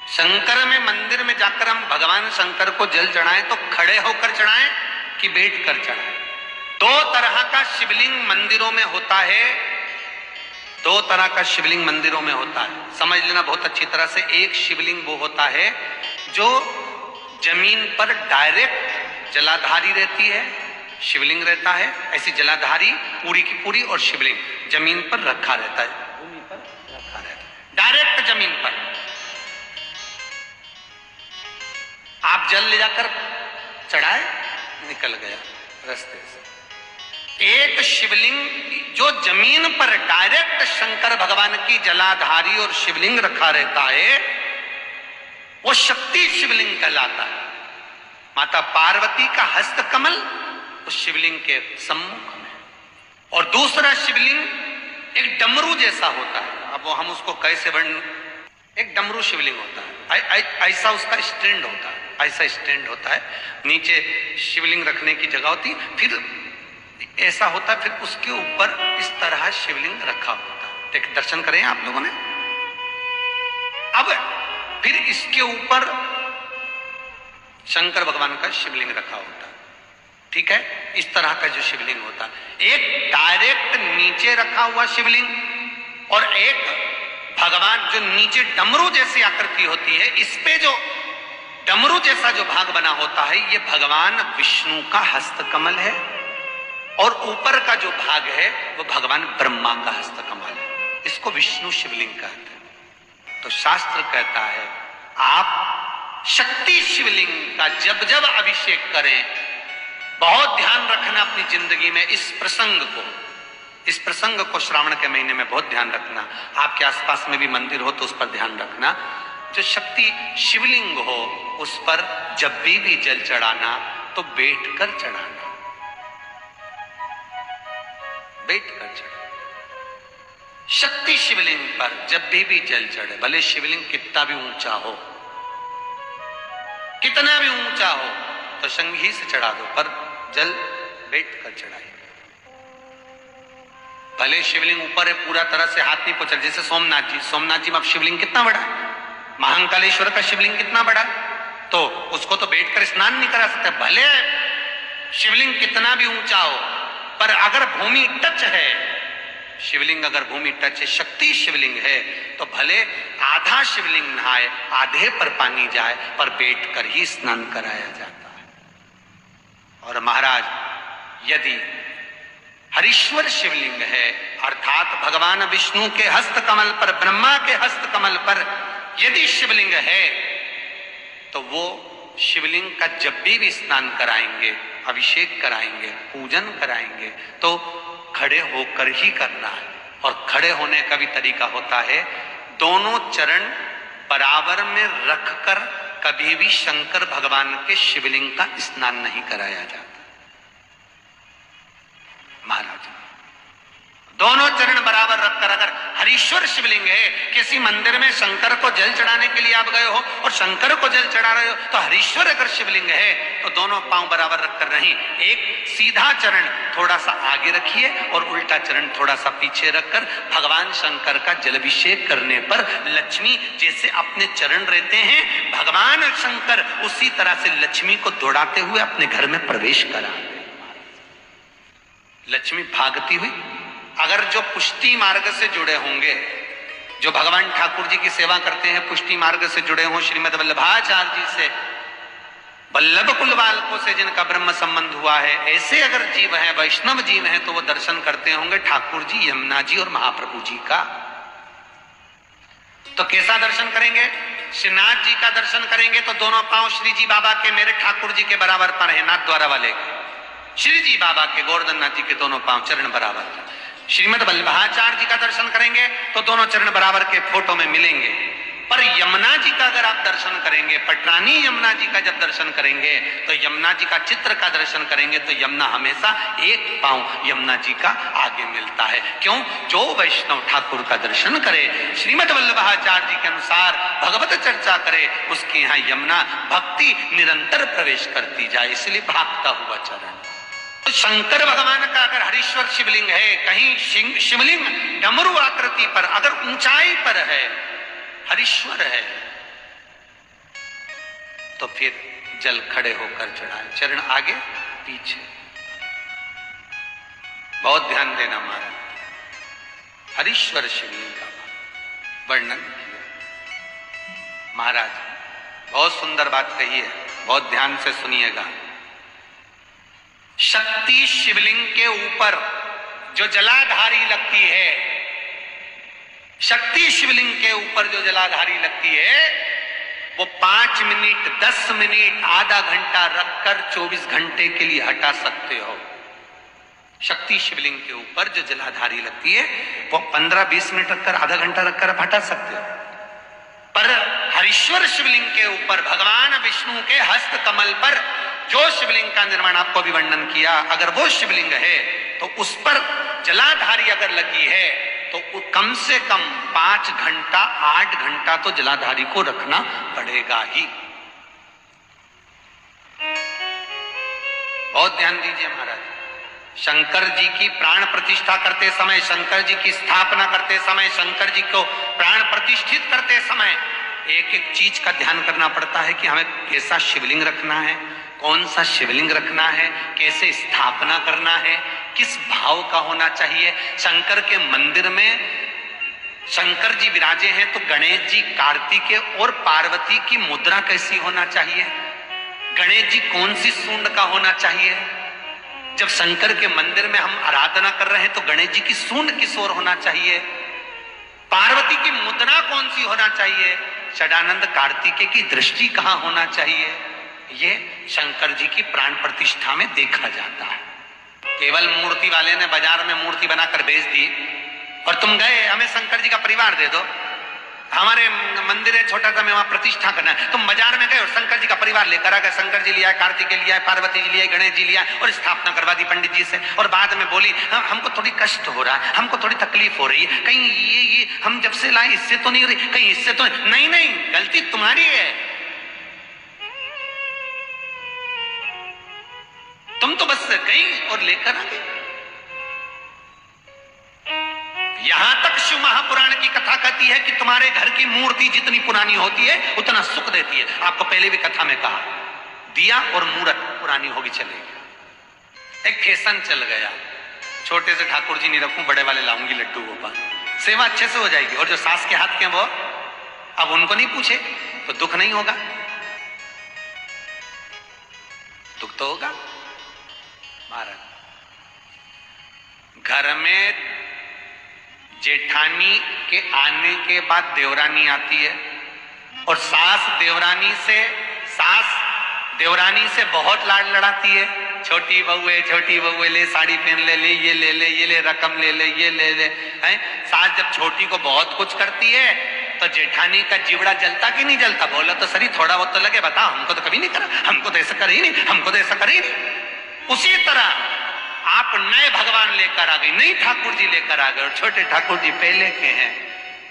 शंकर में मंदिर में जाकर हम भगवान शंकर को जल चढ़ाएं तो खड़े होकर चढ़ाएं कि बैठ कर चढ़ाएं। 2 तरह का शिवलिंग मंदिरों में होता है, 2 तरह का शिवलिंग मंदिरों में होता है, समझ लेना बहुत अच्छी तरह से। एक शिवलिंग वो होता है जो जमीन पर डायरेक्ट जलाधारी रहती है, शिवलिंग रहता है, ऐसी जलाधारी पूरी की पूरी, और शिवलिंग जमीन पर रखा रहता है, भूमि पर रखा रहता है, डायरेक्ट जमीन पर। आप जल ले जाकर चढ़ाए, निकल गया रास्ते से। एक शिवलिंग जो जमीन पर डायरेक्ट शंकर भगवान की जलाधारी और शिवलिंग रखा रहता है, वो शक्ति शिवलिंग कहलाता है। माता पार्वती का हस्त कमल उस शिवलिंग के सम्मुख में, और दूसरा शिवलिंग एक डमरू जैसा होता है। अब वो हम उसको कैसे वर्ण, एक डमरू शिवलिंग होता है, ऐसा उसका स्टैंड होता है, ऐसा स्टैंड होता है, नीचे शिवलिंग रखने की जगह होती, फिर ऐसा होता है, फिर उसके ऊपर इस तरह शिवलिंग रखा होता है। देख, दर्शन करें आप लोगों ने। अब फिर इसके ऊपर शंकर भगवान का शिवलिंग रखा होता है, ठीक है, इस तरह का जो शिवलिंग होता है। एक डायरेक्ट नीचे रखा हुआ शिवलिंग और एक भगवान जो नीचे डमरू जैसी आकृति होती है, इस पे जो डमरू जैसा जो भाग बना होता है, ये भगवान विष्णु का हस्तकमल है, और ऊपर का जो भाग है वो भगवान ब्रह्मा का हस्तकमल है। इसको विष्णु शिवलिंग कहते हैं। तो शास्त्र कहता है आप शक्ति शिवलिंग का जब जब अभिषेक करें, बहुत ध्यान रखना अपनी जिंदगी में इस प्रसंग को श्रावण के महीने में बहुत ध्यान रखना। आपके आसपास में भी मंदिर हो तो उस पर ध्यान रखना। जो शक्ति शिवलिंग हो उस पर जब भी जल चढ़ाना तो बैठकर चढ़ाना, बैठकर चढ़ाना। शक्ति शिवलिंग पर जब भी जल चढ़े, भले शिवलिंग कितना भी ऊंचा हो, कितना भी ऊंचा हो, तो संघी से चढ़ा दो, पर जल बैठकर चढ़ाइए। भले शिवलिंग ऊपर है, पूरा तरह से हाथ नहीं पहुंचा, जैसे सोमनाथ जी में अब शिवलिंग कितना बड़ा है, महाकालेश्वर का शिवलिंग कितना बड़ा है, तो उसको तो बैठकर स्नान नहीं करा सकते। भले शिवलिंग कितना भी ऊंचा हो, पर अगर भूमि टच है, शिवलिंग अगर भूमि टच है, शक्ति शिवलिंग है, तो भले आधा शिवलिंग नहाए, आधे पर पानी जाए, पर बैठकर ही स्नान कराया जाता है। और महाराज यदि हरीश्वर शिवलिंग है, अर्थात भगवान विष्णु के हस्तकमल पर, ब्रह्मा के हस्तकमल पर यदि शिवलिंग है, तो वो शिवलिंग का जब भी स्नान कराएंगे, अभिषेक कराएंगे, पूजन कराएंगे, तो खड़े होकर ही करना है। और खड़े होने का भी तरीका होता है, दोनों चरण बराबर में रखकर कभी भी शंकर भगवान के शिवलिंग का स्नान नहीं कराया जाता। महाराज दोनों चरण बराबर रखकर, अगर हरीश्वर शिवलिंग है, किसी मंदिर में शंकर को जल चढ़ाने के लिए आप गए हो और शंकर को जल चढ़ा रहे हो, तो हरीश्वर अगर शिवलिंग है तो दोनों पांव बराबर रखकर नहीं, एक सीधा चरण थोड़ा सा आगे रखिए और उल्टा चरण थोड़ा सा पीछे रखकर भगवान शंकर का जलाभिषेक करने पर लक्ष्मी जैसे अपने चरण रहते हैं, भगवान शंकर उसी तरह से लक्ष्मी को दौड़ाते हुए अपने घर में प्रवेश करा। लक्ष्मी भागती हुई, अगर जो पुष्टि मार्ग से जुड़े होंगे, जो भगवान ठाकुर जी की सेवा करते हैं, पुष्टि मार्ग से जुड़े हों, श्रीमद वल्लभाचार्य जी से, वल्लभ कुल बालकों से जिनका ब्रह्म संबंध हुआ है, ऐसे अगर जीव हैं, वैष्णव जीव हैं, तो वो दर्शन करते होंगे ठाकुर जी, यमुना जी और महाप्रभु जी का। तो कैसा दर्शन करेंगे? श्रीनाथ जी का दर्शन करेंगे तो दोनों पांव श्री जी बाबा के, मेरे ठाकुर जी के बराबर पर है, नाथ द्वारा वाले श्री जी बाबा के, गोवर्धन नाथ जी के दोनों पांव चरण बराबर। श्रीमद वल्लभाचार्य जी का दर्शन करेंगे तो दोनों चरण बराबर के फोटो में मिलेंगे। पर यमुना जी का अगर आप दर्शन करेंगे, पटरानी यमुना जी का जब दर्शन करेंगे, तो यमुना जी का चित्र का दर्शन करेंगे, तो यमुना हमेशा एक पांव यमुना जी का आगे मिलता है। क्यों? जो वैष्णव ठाकुर का दर्शन करे, श्रीमद वल्लभाचार्य जी के अनुसार भगवत चर्चा करे, उसके यहाँ यमुना भक्ति निरंतर प्रवेश करती जाए, इसलिए भागता हुआ चरण। तो शंकर भगवान का अगर हरीश्वर शिवलिंग है, कहीं शिवलिंग डमरू आकृति पर, अगर ऊंचाई पर है, हरीश्वर है, तो फिर जल खड़े होकर चढ़ाए, चरण आगे पीछे। बहुत ध्यान देना महाराज। हरीश्वर शिवलिंग का वर्णन किया महाराज, बहुत सुंदर बात कही है, बहुत ध्यान से सुनिएगा। शक्ति शिवलिंग के ऊपर जो जलाधारी लगती है, शक्ति शिवलिंग के ऊपर जो जलाधारी लगती है, वो 5 मिनट, 10 मिनट, आधा घंटा रखकर 24 घंटे के लिए हटा सकते हो। शक्ति शिवलिंग के ऊपर जो जलाधारी लगती है, वो 15-20 मिनट रखकर, आधा घंटा रखकर आप हटा सकते हो। पर हरीश्वर शिवलिंग के ऊपर भगवान विष्णु के हस्त कमल पर जो शिवलिंग का निर्माण आपको भी वर्णन किया, अगर वो शिवलिंग है तो उस पर जलाधारी अगर लगी है, तो कम से कम 5 घंटा, 8 घंटा तो जलाधारी को रखना पड़ेगा ही। बहुत ध्यान दीजिए महाराज। शंकर जी की प्राण प्रतिष्ठा करते समय, शंकर जी की स्थापना करते समय, शंकर जी को प्राण प्रतिष्ठित करते समय एक एक चीज का ध्यान करना पड़ता है कि हमें कैसा शिवलिंग रखना है, कौन सा शिवलिंग रखना है, कैसे स्थापना करना है, किस भाव का होना चाहिए। शंकर के मंदिर में शंकर जी विराजे हैं तो गणेश जी, कार्तिकेय और पार्वती की मुद्रा कैसी होना चाहिए? गणेश जी कौन सी सूंड का होना चाहिए? जब शंकर के मंदिर में हम आराधना कर रहे हैं तो गणेश जी की सूंड किस ओर होना चाहिए? पार्वती की मुद्रा कौन सी होना चाहिए? षडानंद कार्तिकेय की दृष्टि कहां होना चाहिए? ये शंकर जी की प्राण प्रतिष्ठा में देखा जाता है। केवल मूर्ति वाले ने बाजार में मूर्ति बनाकर बेच दी और तुम गए हमें शंकर जी का परिवार दे दो, हमारे मंदिर है छोटा सा, मैं वहां प्रतिष्ठा करना है। तुम बाजार में गए और शंकर जी का परिवार लेकर आ गए, शंकर जी लिया, कार्तिकेय लिया, पार्वती जी लिया, गणेश जी लिया और स्थापना करवा दी पंडित जी से। और बाद में बोली हमको थोड़ी कष्ट हो रहा है, हमको थोड़ी तकलीफ हो रही है, कहीं ये हम जब से लाए इससे तो नहीं हो रही, कहीं इससे तो नहीं। नहीं, गलती तुम्हारी है। तुम तो बस गई और लेकर आ गई। यहां तक शिव महापुराण की कथा कहती है कि तुम्हारे घर की मूर्ति जितनी पुरानी होती है उतना सुख देती है। आपको पहले भी कथा में कहा, दिया और मूर्त पुरानी होगी चलेगी। एक फैशन चल गया, छोटे से ठाकुर जी नहीं रखूं, बड़े वाले लाऊंगी लड्डू गोपाल, सेवा अच्छे से हो जाएगी। और जो सास के हाथ के वो अब उनको नहीं पूछे तो दुख नहीं होगा? दुख तो होगा। महाराज घर में जेठानी के आने के बाद देवरानी आती है और सास देवरानी से बहुत लाड लड़ाती है। छोटी बहुए ले साड़ी पहन ले, ये ले रकम ले ले, ये ले ले। सास जब छोटी को बहुत कुछ करती है तो जेठानी का जीवड़ा जलता कि नहीं जलता? बोला तो सही, थोड़ा बहुत तो लगे, बताओ हमको तो कभी नहीं करा, हमको तो ऐसा कर ही नहीं, हमको तो ऐसा कर ही नहीं। उसी तरह आप नए भगवान लेकर आ गए, नई ठाकुर जी लेकर आ गए और छोटे ठाकुर जी पहले के हैं।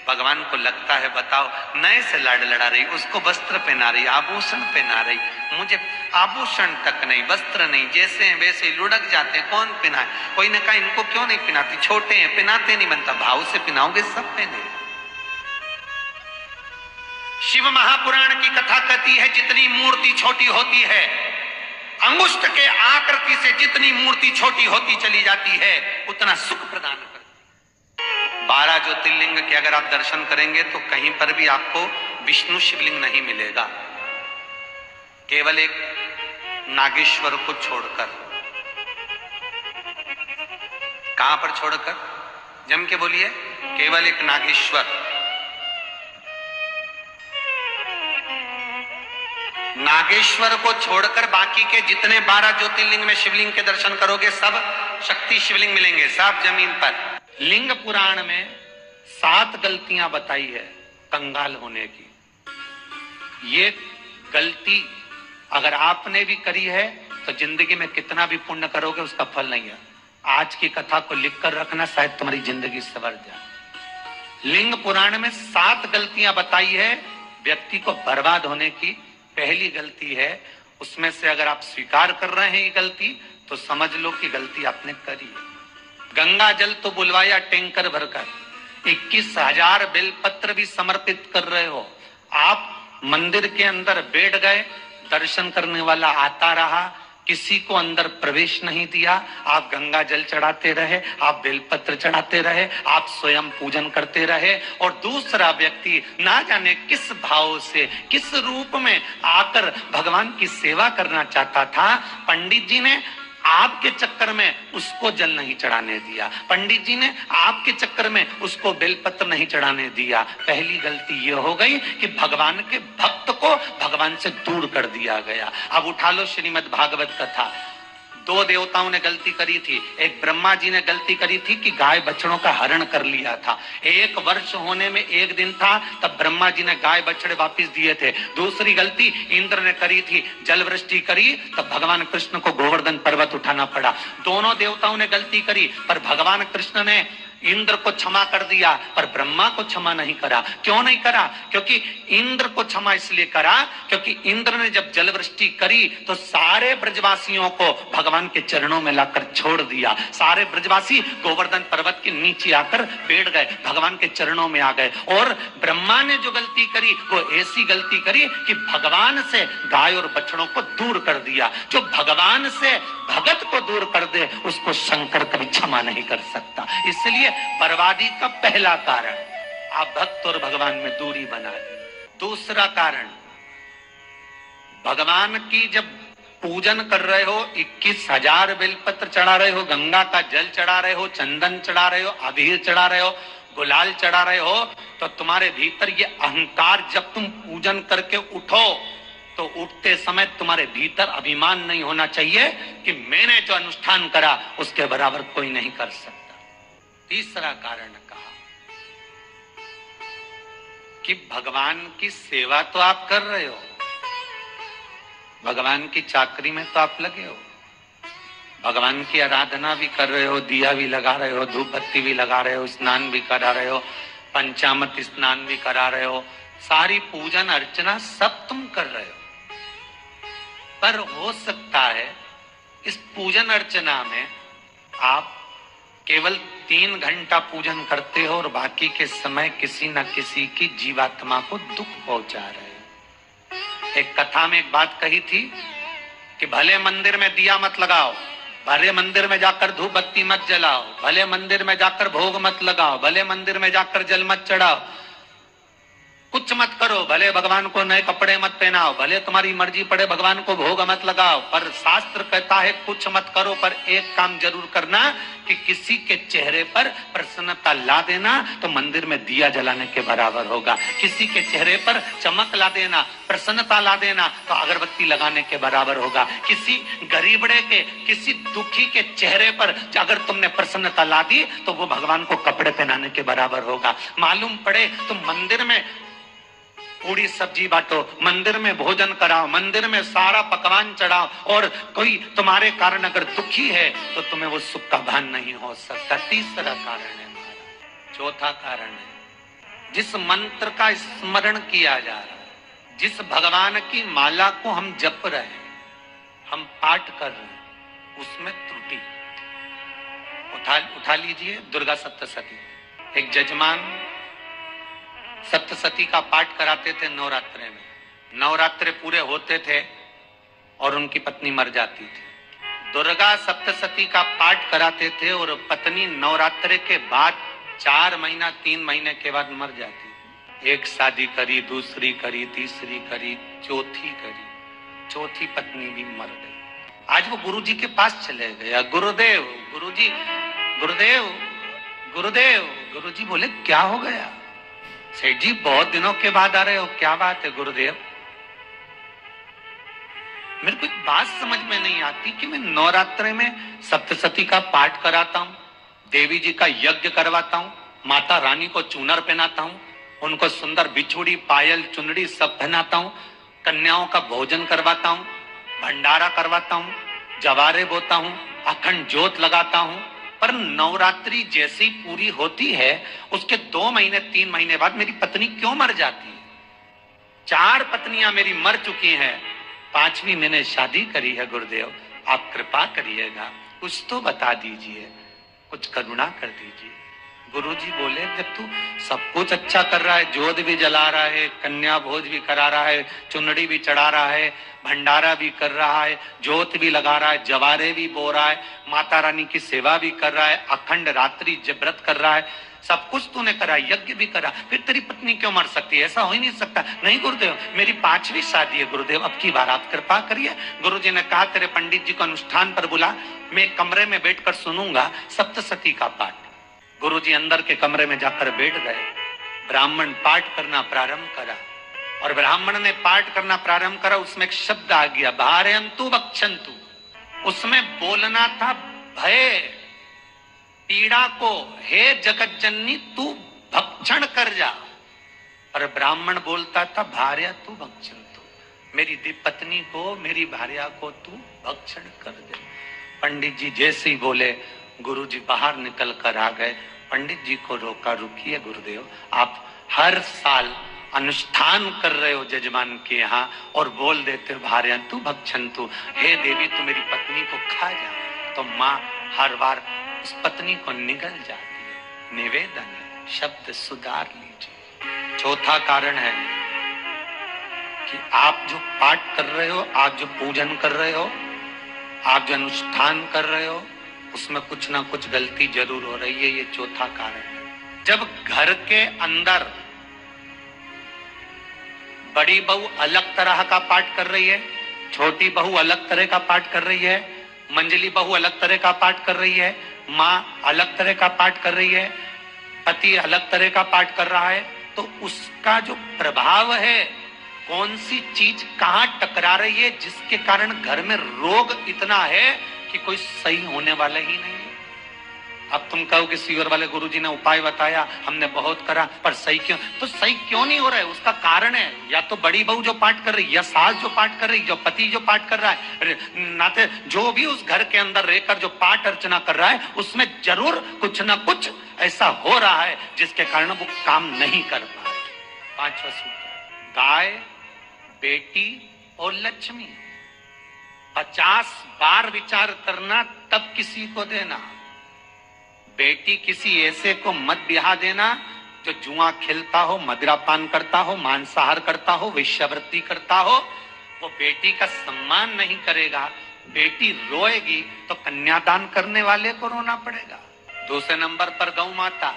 भगवान को लगता है बताओ नए से लाड लड़ा रही, उसको वस्त्र पहना रही, आभूषण पहना रही, मुझे आभूषण तक नहीं, वस्त्र नहीं, जैसे हैं वैसे लुढ़क जाते हैं, कौन पहनाए? कोई ने कहा इनको क्यों नहीं पहनाती, छोटे हैं पहनाते नहीं बनता, भाव से पहनाओगे सब पहने। शिव महापुराण की कथा कहती है जितनी मूर्ति छोटी होती है, अंगुष्ठ के आकृति से जितनी मूर्ति छोटी होती चली जाती है उतना सुख प्रदान करती है। 12 ज्योतिर्लिंग के अगर आप दर्शन करेंगे तो कहीं पर भी आपको विष्णु शिवलिंग नहीं मिलेगा, केवल एक नागेश्वर को छोड़कर। कहां पर छोड़कर? जम के बोलिए, केवल एक नागेश्वर। नागेश्वर को छोड़कर बाकी के जितने 12 ज्योतिर्लिंग में शिवलिंग के दर्शन करोगे सब शक्ति शिवलिंग मिलेंगे, सब जमीन पर। लिंग पुराण में 7 गलतियां बताई है कंगाल होने की। ये गलती अगर आपने भी करी है तो जिंदगी में कितना भी पुण्य करोगे उसका फल नहीं है। आज की कथा को लिखकर रखना, शायद तुम्हारी जिंदगी सवर जाए। लिंग पुराण में 7 गलतियां बताई है व्यक्ति को बर्बाद होने की। पहली गलती है, उसमें से अगर आप स्वीकार कर रहे हैं ये गलती तो समझ लो कि गलती आपने करी है। गंगा जल तो बुलवाया टैंकर भरकर, 21,000 बेलपत्र भी समर्पित कर रहे हो। आप मंदिर के अंदर बैठ गए, दर्शन करने वाला आता रहा, किसी को अंदर प्रवेश नहीं दिया। आप गंगा जल चढ़ाते रहे, आप बेलपत्र चढ़ाते रहे, आप स्वयं पूजन करते रहे और दूसरा व्यक्ति ना जाने किस भाव से, किस रूप में आकर भगवान की सेवा करना चाहता था। पंडित जी ने आपके चक्कर में उसको जल नहीं चढ़ाने दिया, पंडित जी ने आपके चक्कर में उसको बेलपत्र नहीं चढ़ाने दिया। पहली गलती ये हो गई कि भगवान के भक्त को भगवान से दूर कर दिया गया। अब उठा लो श्रीमद् भागवत कथा। 2 देवताओं ने गलती करी थी। एक ब्रह्मा जी ने गलती करी थी कि गाय बछड़ों का हरण कर लिया था। 1 वर्ष होने में 1 दिन था तब ब्रह्मा जी ने गाय बछड़े वापस दिए थे। दूसरी गलती इंद्र ने करी थी, जल वृष्टि करी तब भगवान कृष्ण को गोवर्धन पर्वत उठाना पड़ा। दोनों देवताओं ने गलती करी पर भगवान कृष्ण ने इंद्र को क्षमा कर दिया पर ब्रह्मा को क्षमा नहीं करा। क्यों नहीं करा? क्योंकि इंद्र को क्षमा इसलिए करा क्योंकि इंद्र ने जब जलवृष्टि करी तो सारे ब्रजवासियों को भगवान के चरणों में लाकर छोड़ दिया। सारे ब्रजवासी गोवर्धन पर्वत के नीचे आकर बैठ गए, भगवान के चरणों में आ गए। और ब्रह्मा ने जो गलती करी वो ऐसी गलती करी कि भगवान से गाय और बछड़ों को दूर कर दिया। जो भगवान से भगत को दूर कर दे उसको शंकर कभी क्षमा नहीं कर सकता। इसलिए बर्बादी का पहला कारण आप भक्त और भगवान में दूरी बना दी। दूसरा कारण, भगवान की जब पूजन कर रहे हो, 21,000 बेलपत्र चढ़ा रहे हो, गंगा का जल चढ़ा रहे हो, चंदन चढ़ा रहे हो, अबीर चढ़ा रहे हो, गुलाल चढ़ा रहे हो, तो तुम्हारे भीतर ये अहंकार, जब तुम पूजन करके उठो तो उठते समय तुम्हारे भीतर अभिमान नहीं होना चाहिए कि मैंने जो अनुष्ठान करा उसके बराबर कोई नहीं कर सकता। तीसरा कारण कहा कि भगवान की सेवा तो आप कर रहे हो, भगवान की चाकरी में तो आप लगे हो, भगवान की आराधना भी कर रहे हो, दिया भी लगा रहे हो, धूप बत्ती भी लगा रहे हो, स्नान भी करा रहे हो, पंचामृत स्नान भी करा रहे हो, सारी पूजन अर्चना सब तुम कर रहे हो। पर हो सकता है इस पूजन अर्चना में आप केवल 3 घंटा पूजन करते हो और बाकी के समय किसी न किसी की जीवात्मा को दुख पहुंचा रहे हो। एक कथा में एक बात कही थी कि भले मंदिर में दिया मत लगाओ, भले मंदिर में जाकर धूप बत्ती मत जलाओ, भले मंदिर में जाकर भोग मत लगाओ, भले मंदिर में जाकर जल मत चढ़ाओ, कुछ मत करो, भले भगवान को नए कपड़े मत पहनाओ, भले तुम्हारी मर्जी पड़े भगवान को भोग मत लगाओ, पर शास्त्र कहता है कुछ मत करो, पर एक काम जरूर करना कि किसी के चेहरे पर प्रसन्नता ला देना तो मंदिर में दिया जलाने के बराबर होगा। किसी के चेहरे पर चमक ला देना, प्रसन्नता ला देना तो अगरबत्ती लगाने के बराबर होगा। किसी गरीबड़े के, किसी दुखी के चेहरे पर अगर तुमने प्रसन्नता ला दी तो वो भगवान को कपड़े पहनाने के बराबर होगा। मालूम पड़े तुम मंदिर में पूरी सब्जी बांटो, मंदिर में भोजन कराओ, मंदिर में सारा पकवान चढ़ाओ, और कोई तुम्हारे कारण अगर दुखी है तो तुम्हें वो सुख का भान नहीं हो सकता। तीसरा कारण है हमारा। चौथा कारण है जिस मंत्र का स्मरण किया जा रहा है, जिस भगवान की माला को हम जप रहे हैं, हम पाठ कर रहे हैं, उसमें त्रुटि। उठा लीजिए दुर्गा सप्तशती। एक जजमान सप्तशती का पाठ कराते थे नवरात्रे में। नवरात्रे पूरे होते थे और उनकी पत्नी मर जाती थी। दुर्गा सप्तशती का पाठ कराते थे और पत्नी नवरात्रे के बाद 4 महीना 3 महीने के बाद मर जाती थी। एक शादी करी, दूसरी करी, तीसरी करी, चौथी करी, चौथी पत्नी भी मर गई। आज वो गुरुजी के पास चले गया, गुरुदेव, गुरुजी, गुरुदेव, गुरुदेव। गुरुजी बोले क्या हो गया? सेठ जी बहुत दिनों के बाद आ रहे हो, क्या बात है गुरुदेव? मेरे को एक बात समझ में नहीं आती कि मैं नवरात्रे में सप्तशती का पाठ कराता हूँ, देवी जी का यज्ञ करवाता हूँ, माता रानी को चूनर पहनाता हूँ, उनको सुंदर बिछुड़ी, पायल, चुनरी सब पहनाता हूँ, कन्याओं का भोजन करवाता हूँ, भंडारा करवाता हूँ, जवारे बोता हूँ, अखंड ज्योत लगाता हूँ, पर नवरात्रि जैसी पूरी होती है उसके 2 महीने 3 महीने बाद मेरी पत्नी क्यों मर जाती है? 4 पत्नियां मेरी मर चुकी हैं, 5वीं मैंने शादी करी है। गुरुदेव आप कृपा करिएगा, कुछ तो बता दीजिए, कुछ करुणा कर दीजिए। गुरुजी बोले जब तू सब कुछ अच्छा कर रहा है, ज्योत भी जला रहा है, कन्या भोज भी करा रहा है, चुनरी भी चढ़ा रहा है, भंडारा भी कर रहा है, ज्योत भी लगा रहा है, जवारे भी बो रहा है, माता रानी की सेवा भी कर रहा है, अखंड रात्रि व्रत कर रहा है, सब कुछ तूने करा, यज्ञ भी करा, फिर तेरी पत्नी क्यों मर सकती है? ऐसा हो ही नहीं सकता। नहीं गुरुदेव मेरी 5वीं शादी है गुरुदेव, अब की बार आप कृपा करिए। गुरुजी ने कहा तेरे पंडित जी को अनुष्ठान पर बुला, मैं कमरे में बैठकर सुनूंगा सप्तशती का पाठ। गुरुजी अंदर के कमरे में जाकर बैठ गए, ब्राह्मण पाठ करना प्रारंभ करा, और ब्राह्मण ने पाठ करना प्रारंभ करा, उसमें एक शब्द आ गया, भारयन्तु भक्षन्तु। उसमें बोलना था भय, पीड़ा को, हे जगत जननी तू भक्षण कर जा, और ब्राह्मण बोलता था भारयन्तु भक्षन्तु, मेरी पत्नी को, मेरी भार्या को तू भक्षण कर दे। पंडित जी जैसे ही बोले गुरुजी बाहर निकल कर आ गए। पंडित जी को रोका, रुकिए गुरुदेव आप हर साल अनुष्ठान कर रहे हो जजमान के यहाँ और बोल देते भारयन्तु भक्षन्तु, हे देवी तू मेरी पत्नी को खा जा, तो माँ हर बार उस पत्नी को निगल जाती है। निवेदन है, शब्द सुधार लीजिए। चौथा कारण है कि आप जो पाठ कर रहे हो, आप जो पूजन कर रहे हो, आप जो अनुष्ठान कर रहे हो, उसमें कुछ ना कुछ गलती जरूर हो रही है, ये चौथा कारण है। जब घर के अंदर बड़ी बहू अलग तरह का पाठ कर रही है, छोटी बहू अलग तरह का पाठ कर रही है, मंजली बहू अलग तरह का पाठ कर रही है, माँ अलग तरह का पाठ कर रही है, पति अलग तरह का पाठ कर रहा है, तो उसका जो प्रभाव है, कौन सी चीज कहां टकरा रही है, जिसके कारण घर में रोग इतना है कि कोई सही होने वाला ही नहीं है। अब तुम कहो कि सीवर वाले गुरुजी ने उपाय बताया, हमने बहुत करा, पर सही क्यों, तो सही क्यों नहीं हो रहा है? उसका कारण है या तो बड़ी बहू जो पाठ कर रही, या सास जो पाठ कर रही, जो पति जो पाठ कर रहा है, नाते जो भी उस घर के अंदर रहकर जो पाठ अर्चना कर रहा है, उसमें जरूर कुछ ना कुछ ऐसा हो रहा है जिसके कारण वो काम नहीं कर पा रहे। पांचवा सूत्र, गाय, बेटी और लक्ष्मी। 50 बार विचार करना तब किसी को देना। बेटी किसी ऐसे को मत ब्याह देना जो जुआ खेलता हो, मदिरापान करता हो, मांसाहार करता हो, वेश्यावृत्ति करता हो। वो बेटी का सम्मान नहीं करेगा। बेटी रोएगी तो कन्यादान करने वाले को रोना पड़ेगा। दूसरे नंबर पर गौ माता।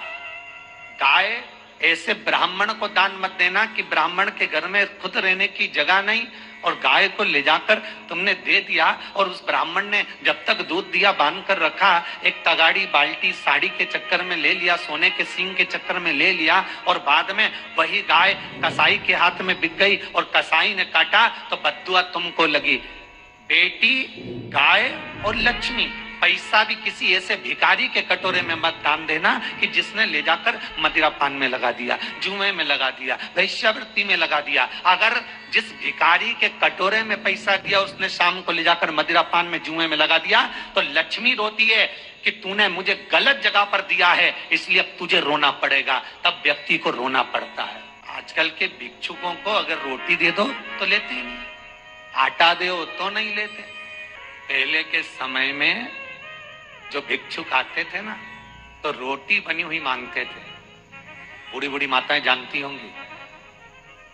गाय ऐसे ब्राह्मण को दान मत देना कि ब्राह्मण के घर में खुद रहने की जगह नहीं और गाय को ले जाकर तुमने दे दिया और उस ब्राह्मण ने जब तक दूध दिया बांध कर रखा, एक तगाड़ी बाल्टी साड़ी के चक्कर में ले लिया, सोने के सींग के चक्कर में ले लिया और बाद में वही गाय कसाई के हाथ में बिक गई और कसाई ने काटा तो बद्दुआ तुमको लगी। बेटी, गाय और लक्ष्मी। पैसा भी किसी ऐसे भिखारी के कटोरे में मत दान देना कि जिसने ले जाकर मदिरापान में लगा दिया, जुए में लगा दिया, वेश्यावृत्ति में लगा दिया। अगर जिस भिखारी के कटोरे में पैसा दिया उसने शाम को ले जाकर मदिरापान में, जुए में लगा दिया, तो लक्ष्मी रोती है कि तूने मुझे गलत जगह पर दिया है, इसलिए अब तुझे रोना पड़ेगा। तब व्यक्ति को रोना पड़ता है। आजकल के भिक्षुकों को अगर रोटी दे दो तो लेते ही नहीं, आटा दो तो नहीं लेते। पहले के समय में जो भिक्षुक आते थे ना, तो रोटी बनी हुई मांगते थे। बूढ़ी बूढ़ी माताएं जानती होंगी,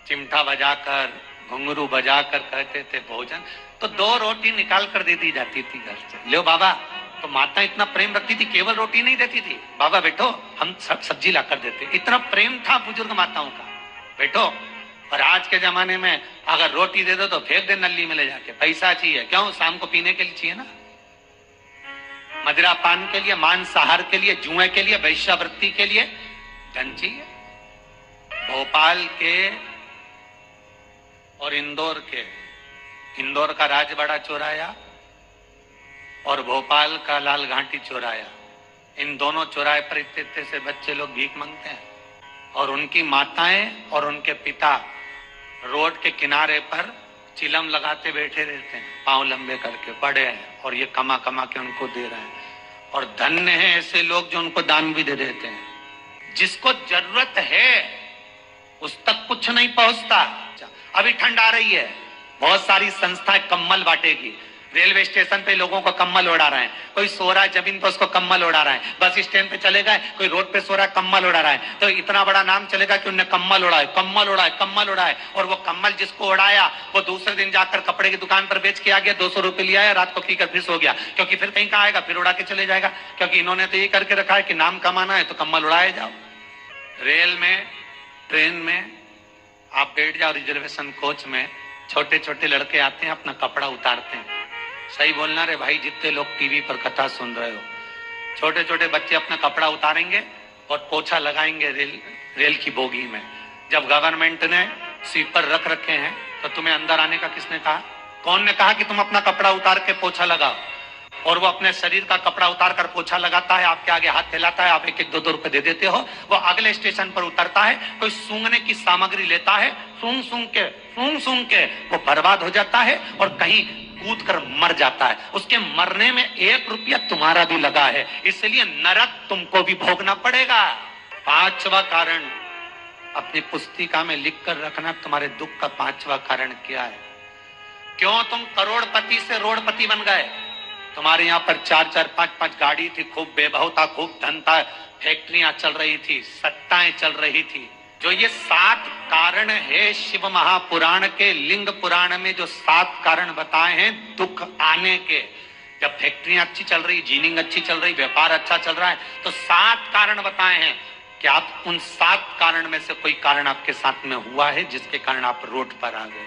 चिमटा बजाकर, घुंघरू बजाकर कहते थे भोजन, तो 2 रोटी निकाल कर दे दी जाती थी घर से। लो बाबा, तो माता इतना प्रेम रखती थी, केवल रोटी नहीं देती थी, बाबा बैठो हम सब्जी ला कर देते। इतना प्रेम था बुजुर्ग माताओं का, बैठो। और आज के जमाने में अगर रोटी दे दो तो फेंक दे नली में ले जाके। पैसा चाहिए, क्यों? शाम को पीने के लिए चाहिए ना, मदिरापान के लिए, मांसाहार के लिए, जुए के लिए, वेश्यावृत्ति के लिए धन चाहिए। भोपाल के और इंदौर के, इंदौर का राजवाड़ा चौराया और भोपाल का लाल घाटी चौराया, इन दोनों चौराहे पर इतने से बच्चे लोग भीख मांगते हैं और उनकी माताएं और उनके पिता रोड के किनारे पर चिलम लगाते बैठे रहते हैं, पांव लंबे करके पड़े हैं और ये कमा कमा के उनको दे रहे हैं। और धन्य है ऐसे लोग जो उनको दान भी दे देते हैं। जिसको जरूरत है उस तक कुछ नहीं पहुंचता। अभी ठंड आ रही है, बहुत सारी संस्थाएं कम्बल बांटेगी। रेलवे स्टेशन पे लोगों को कम्बल उड़ा रहे हैं, कोई सो रहा है जमीन पर उसको कम्बल उड़ा रहा है, बस स्टैंड पे चले गए कोई रोड पे सो रहा है कम्बल उड़ा रहा है, तो इतना बड़ा नाम चलेगा कि उन्होंने कम्बल उड़ाए, कम्बल उड़ाए, कम्बल उड़ाए। और वो कम्बल जिसको उड़ाया वो दूसरे दिन जाकर कपड़े की दुकान पर बेच के आ गया, 200 रुपए लिया है, रात को पीकर फिर सो गया, क्योंकि फिर कहीं कहाँ आएगा, फिर उड़ा के चले जाएगा, क्योंकि इन्होंने तो ये करके रखा है कि नाम कमाना है तो कम्बल उड़ाए जाओ। रेल में, ट्रेन में आप बैठ जाओ, रिजर्वेशन कोच में छोटे छोटे लड़के आते हैं, अपना कपड़ा उतारते हैं। सही बोलना रे भाई, जितने लोग टीवी पर कथा सुन रहे हो, छोटे छोटे बच्चे अपना कपड़ा उतारेंगे और पोछा लगाएंगे रेल की बोगी में। जब गवर्नमेंट ने स्वीपर रख रखे हैं तो तुम्हें अंदर आने का किसने कहा? कौन ने कहा कि तुम अपना कपड़ा उतार के पोछा लगाओ? और वो अपने शरीर का कपड़ा उतार कर पोछा लगाता है, आपके आगे हाथ फैलाता है, आप 1-1, 2-2 रुपए दे देते हो। वो अगले स्टेशन पर उतरता है, कोई सूंघने की सामग्री लेता है, सूंघ सूंघ के वो बर्बाद हो जाता है और कहीं कूद कर मर जाता है। उसके मरने में 1 रुपया तुम्हारा भी लगा है, इसलिए नरक तुमको भी भोगना पड़ेगा। 5वां कारण अपनी पुस्तिका में लिख कर रखना, तुम्हारे दुख का 5वां कारण क्या है। क्यों तुम करोड़पति से रोडपति बन गए? तुम्हारे यहाँ पर 4-4, 5-5 गाड़ी थी, खूब वैभव था, खूब धन था, फैक्ट्रियां चल रही थी, सत्ताएं चल रही थी। जो ये 7 कारण है शिव महापुराण के, लिंग पुराण में जो 7 कारण बताए हैं दुख आने के, जब फैक्ट्रियां अच्छी चल रही, जीनिंग अच्छी चल रही, व्यापार अच्छा चल रहा है, तो 7 कारण बताए हैं। कि आप उन 7 कारण में से कोई कारण आपके साथ में हुआ है जिसके कारण आप रोड पर आ गए।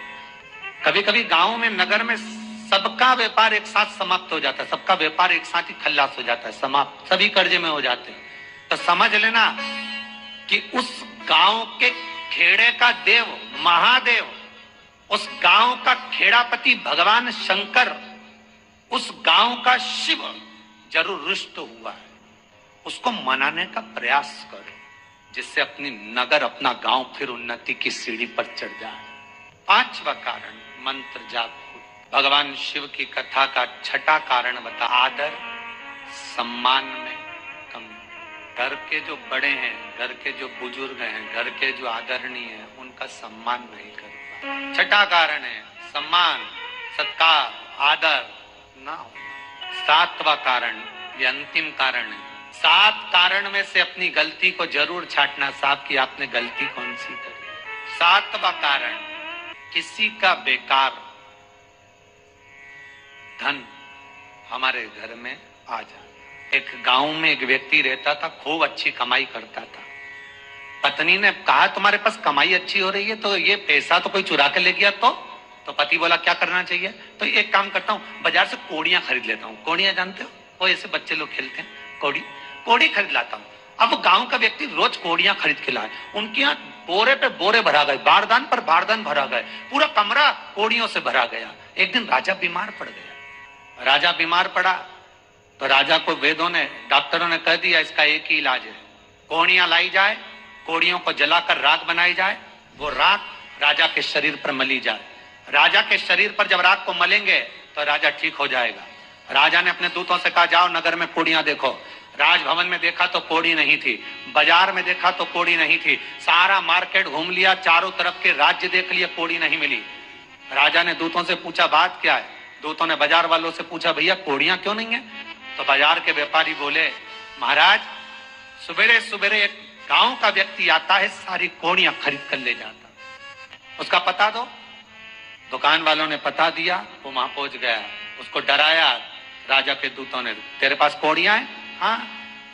कभी कभी गांव में, नगर में सबका व्यापार एक साथ समाप्त हो जाता है, सबका व्यापार एक साथ ही खल्लास हो जाता है, समाप्त, सभी कर्जे में हो जाते हैं। तो समझ लेना कि उस गांव के खेड़े का देव महादेव, उस गांव का खेड़ापति भगवान शंकर, उस गांव का शिव जरूर रुष्ट हुआ है। उसको मनाने का प्रयास करो जिससे अपनी नगर, अपना गांव फिर उन्नति की सीढ़ी पर चढ़ जाए। 5वां कारण मंत्र जाप। भगवान शिव की कथा का 6ठा कारण बता, आदर सम्मान में कमी। घर के जो बड़े हैं, घर के जो बुजुर्ग हैं, घर के जो आदरणीय हैं, उनका सम्मान नहीं करता। 6ठा कारण है सम्मान, सत्कार, आदर ना हो। 7वां कारण, ये अंतिम कारण है। 7 कारण में से अपनी गलती को जरूर छांटना साहब कि आपने गलती कौन सी करी। 7वां कारण, किसी का बेकार धन हमारे घर में आ जाए। एक गांव में एक व्यक्ति रहता था, खूब अच्छी कमाई करता था। पत्नी ने कहा तुम्हारे पास कमाई अच्छी हो रही है तो ये पैसा तो कोई चुरा के ले गया तो पति बोला क्या करना चाहिए? तो एक काम करता हूँ, बाजार से कोड़ियां खरीद लेता हूँ। कोड़ियां जानते हो, वो ऐसे बच्चे लोग खेलते हैं, कोड़ी खरीद लाता हूँ। अब गांव का व्यक्ति रोज कोड़ियां खरीद के लाए, उनके यहाँ बोरे पे बोरे भरा गए, बारदान पर बारदान भरा गए, पूरा कमरा कोड़ियों से भरा गया। एक दिन राजा बीमार पड़ गया। राजा बीमार पड़ा तो राजा को वेदों ने, डॉक्टरों ने कह दिया इसका एक ही इलाज है, कोड़ियां लाई जाए, कोड़ियों को जलाकर राख बनाई जाए, वो राख राजा के शरीर पर मली जाए। राजा के शरीर पर जब राख को मलेंगे तो राजा ठीक हो जाएगा। राजा ने अपने दूतों से कहा जाओ नगर में कोड़ियां देखो। राजभवन में देखा तो कोड़ी नहीं थी, बाजार में देखा तो कोड़ी नहीं थी, सारा मार्केट घूम लिया, चारों तरफ के राज्य देख लिया, कोड़ी नहीं मिली। राजा ने दूतों से पूछा बात क्या है? दूतों ने बाजार वालों से पूछा भैया कोड़ियां क्यों नहीं है? तो बाजार के व्यापारी बोले महाराज सुबेरे सुबेरे एक गांव का व्यक्ति आता है, सारी कोड़ियां खरीद कर ले जाता, उसका पता दो। दुकान वालों ने पता दिया, वो वहां पहुंच गया, उसको डराया राजा के दूतों ने, तेरे पास कोड़ियां हैं? हाँ,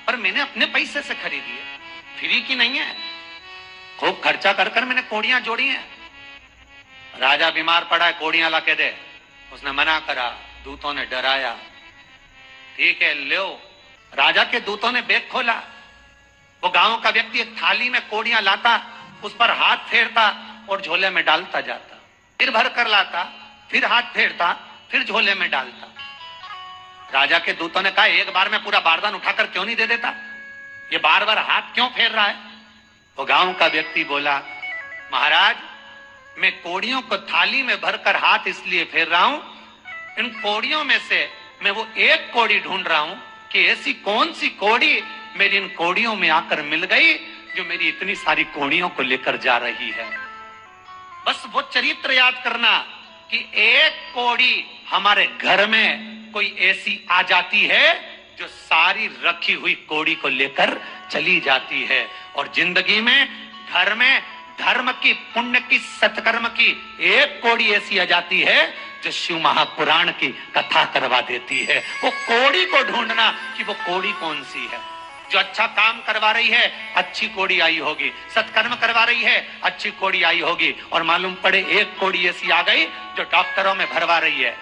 पर मैंने अपने पैसे से खरीदी है, फ्री की नहीं है, खूब खर्चा कर कर मैंने कोड़ियां जोड़ी हैं। राजा बीमार पड़ा है, कोड़ियां ला के दे। उसने मना करा, दूतों ने डराया, ठीक है लो। राजा के दूतों ने बैग खोला, वो गांव का व्यक्ति एक थाली में कोड़ियां लाता, उस पर हाथ फेरता और झोले में डालता जाता, फिर भर कर लाता, फिर हाथ फेरता, फिर झोले में डालता। राजा के दूतों ने कहा एक बार में पूरा बारदान उठाकर क्यों नहीं दे देता, ये बार बार हाथ क्यों फेर रहा है? वो गांव का व्यक्ति बोला महाराज मैं कोड़ियों को थाली में भरकर हाथ इसलिए फेर रहा हूं, इन कोड़ियों में से मैं वो एक कोड़ी ढूंढ रहा हूं कि ऐसी कौन सी कोड़ी मेरी इन कोड़ियों में आकर मिल गई जो मेरी इतनी सारी कोड़ियों को लेकर जा रही है। बस वो चरित्र याद करना कि एक कोड़ी हमारे घर में कोई ऐसी आ जाती है जो सारी रखी हुई कोड़ी को लेकर चली जाती है। और जिंदगी में घर में धर्म की, पुण्य की, सत्कर्म की एक कोड़ी ऐसी आ जाती है जो शिव महापुराण की कथा करवा देती है। वो कोड़ी को ढूंढना कि वो कोड़ी कौन सी है। जो अच्छा काम करवा रही है अच्छी कोड़ी आई होगी, सत्कर्म करवा रही है अच्छी कोड़ी आई होगी, और मालूम पड़े एक कोड़ी ऐसी आ गई जो डॉक्टरों में भरवा रही है,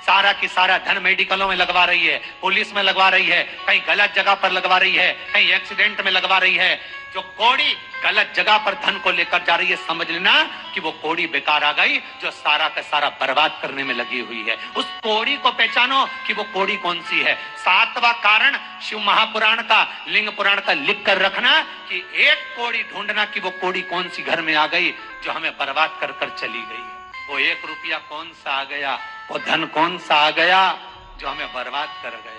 सारा की सारा धन मेडिकलों में लगवा रही है, पुलिस में लगवा रही है, कहीं गलत जगह पर लगवा रही है, कहीं एक्सीडेंट में लगवा रही है। जो कोड़ी गलत जगह पर धन को लेकर जा रही है, समझ लेना कि वो कोड़ी बेकार आ गई जो सारा का सारा बर्बाद करने में लगी हुई है। उस कोड़ी को पहचानो कि वो कोड़ी कौन सी है। 7वां कारण शिव महापुराण का, लिंग पुराण का लिख कर रखना कि एक कोड़ी ढूंढना कि वो कोड़ी कौन सी घर में आ गई जो हमें बर्बाद कर कर चली गई। वो 1 रुपया कौन सा आ गया, वो धन कौन सा आ गया जो हमें बर्बाद कर गया।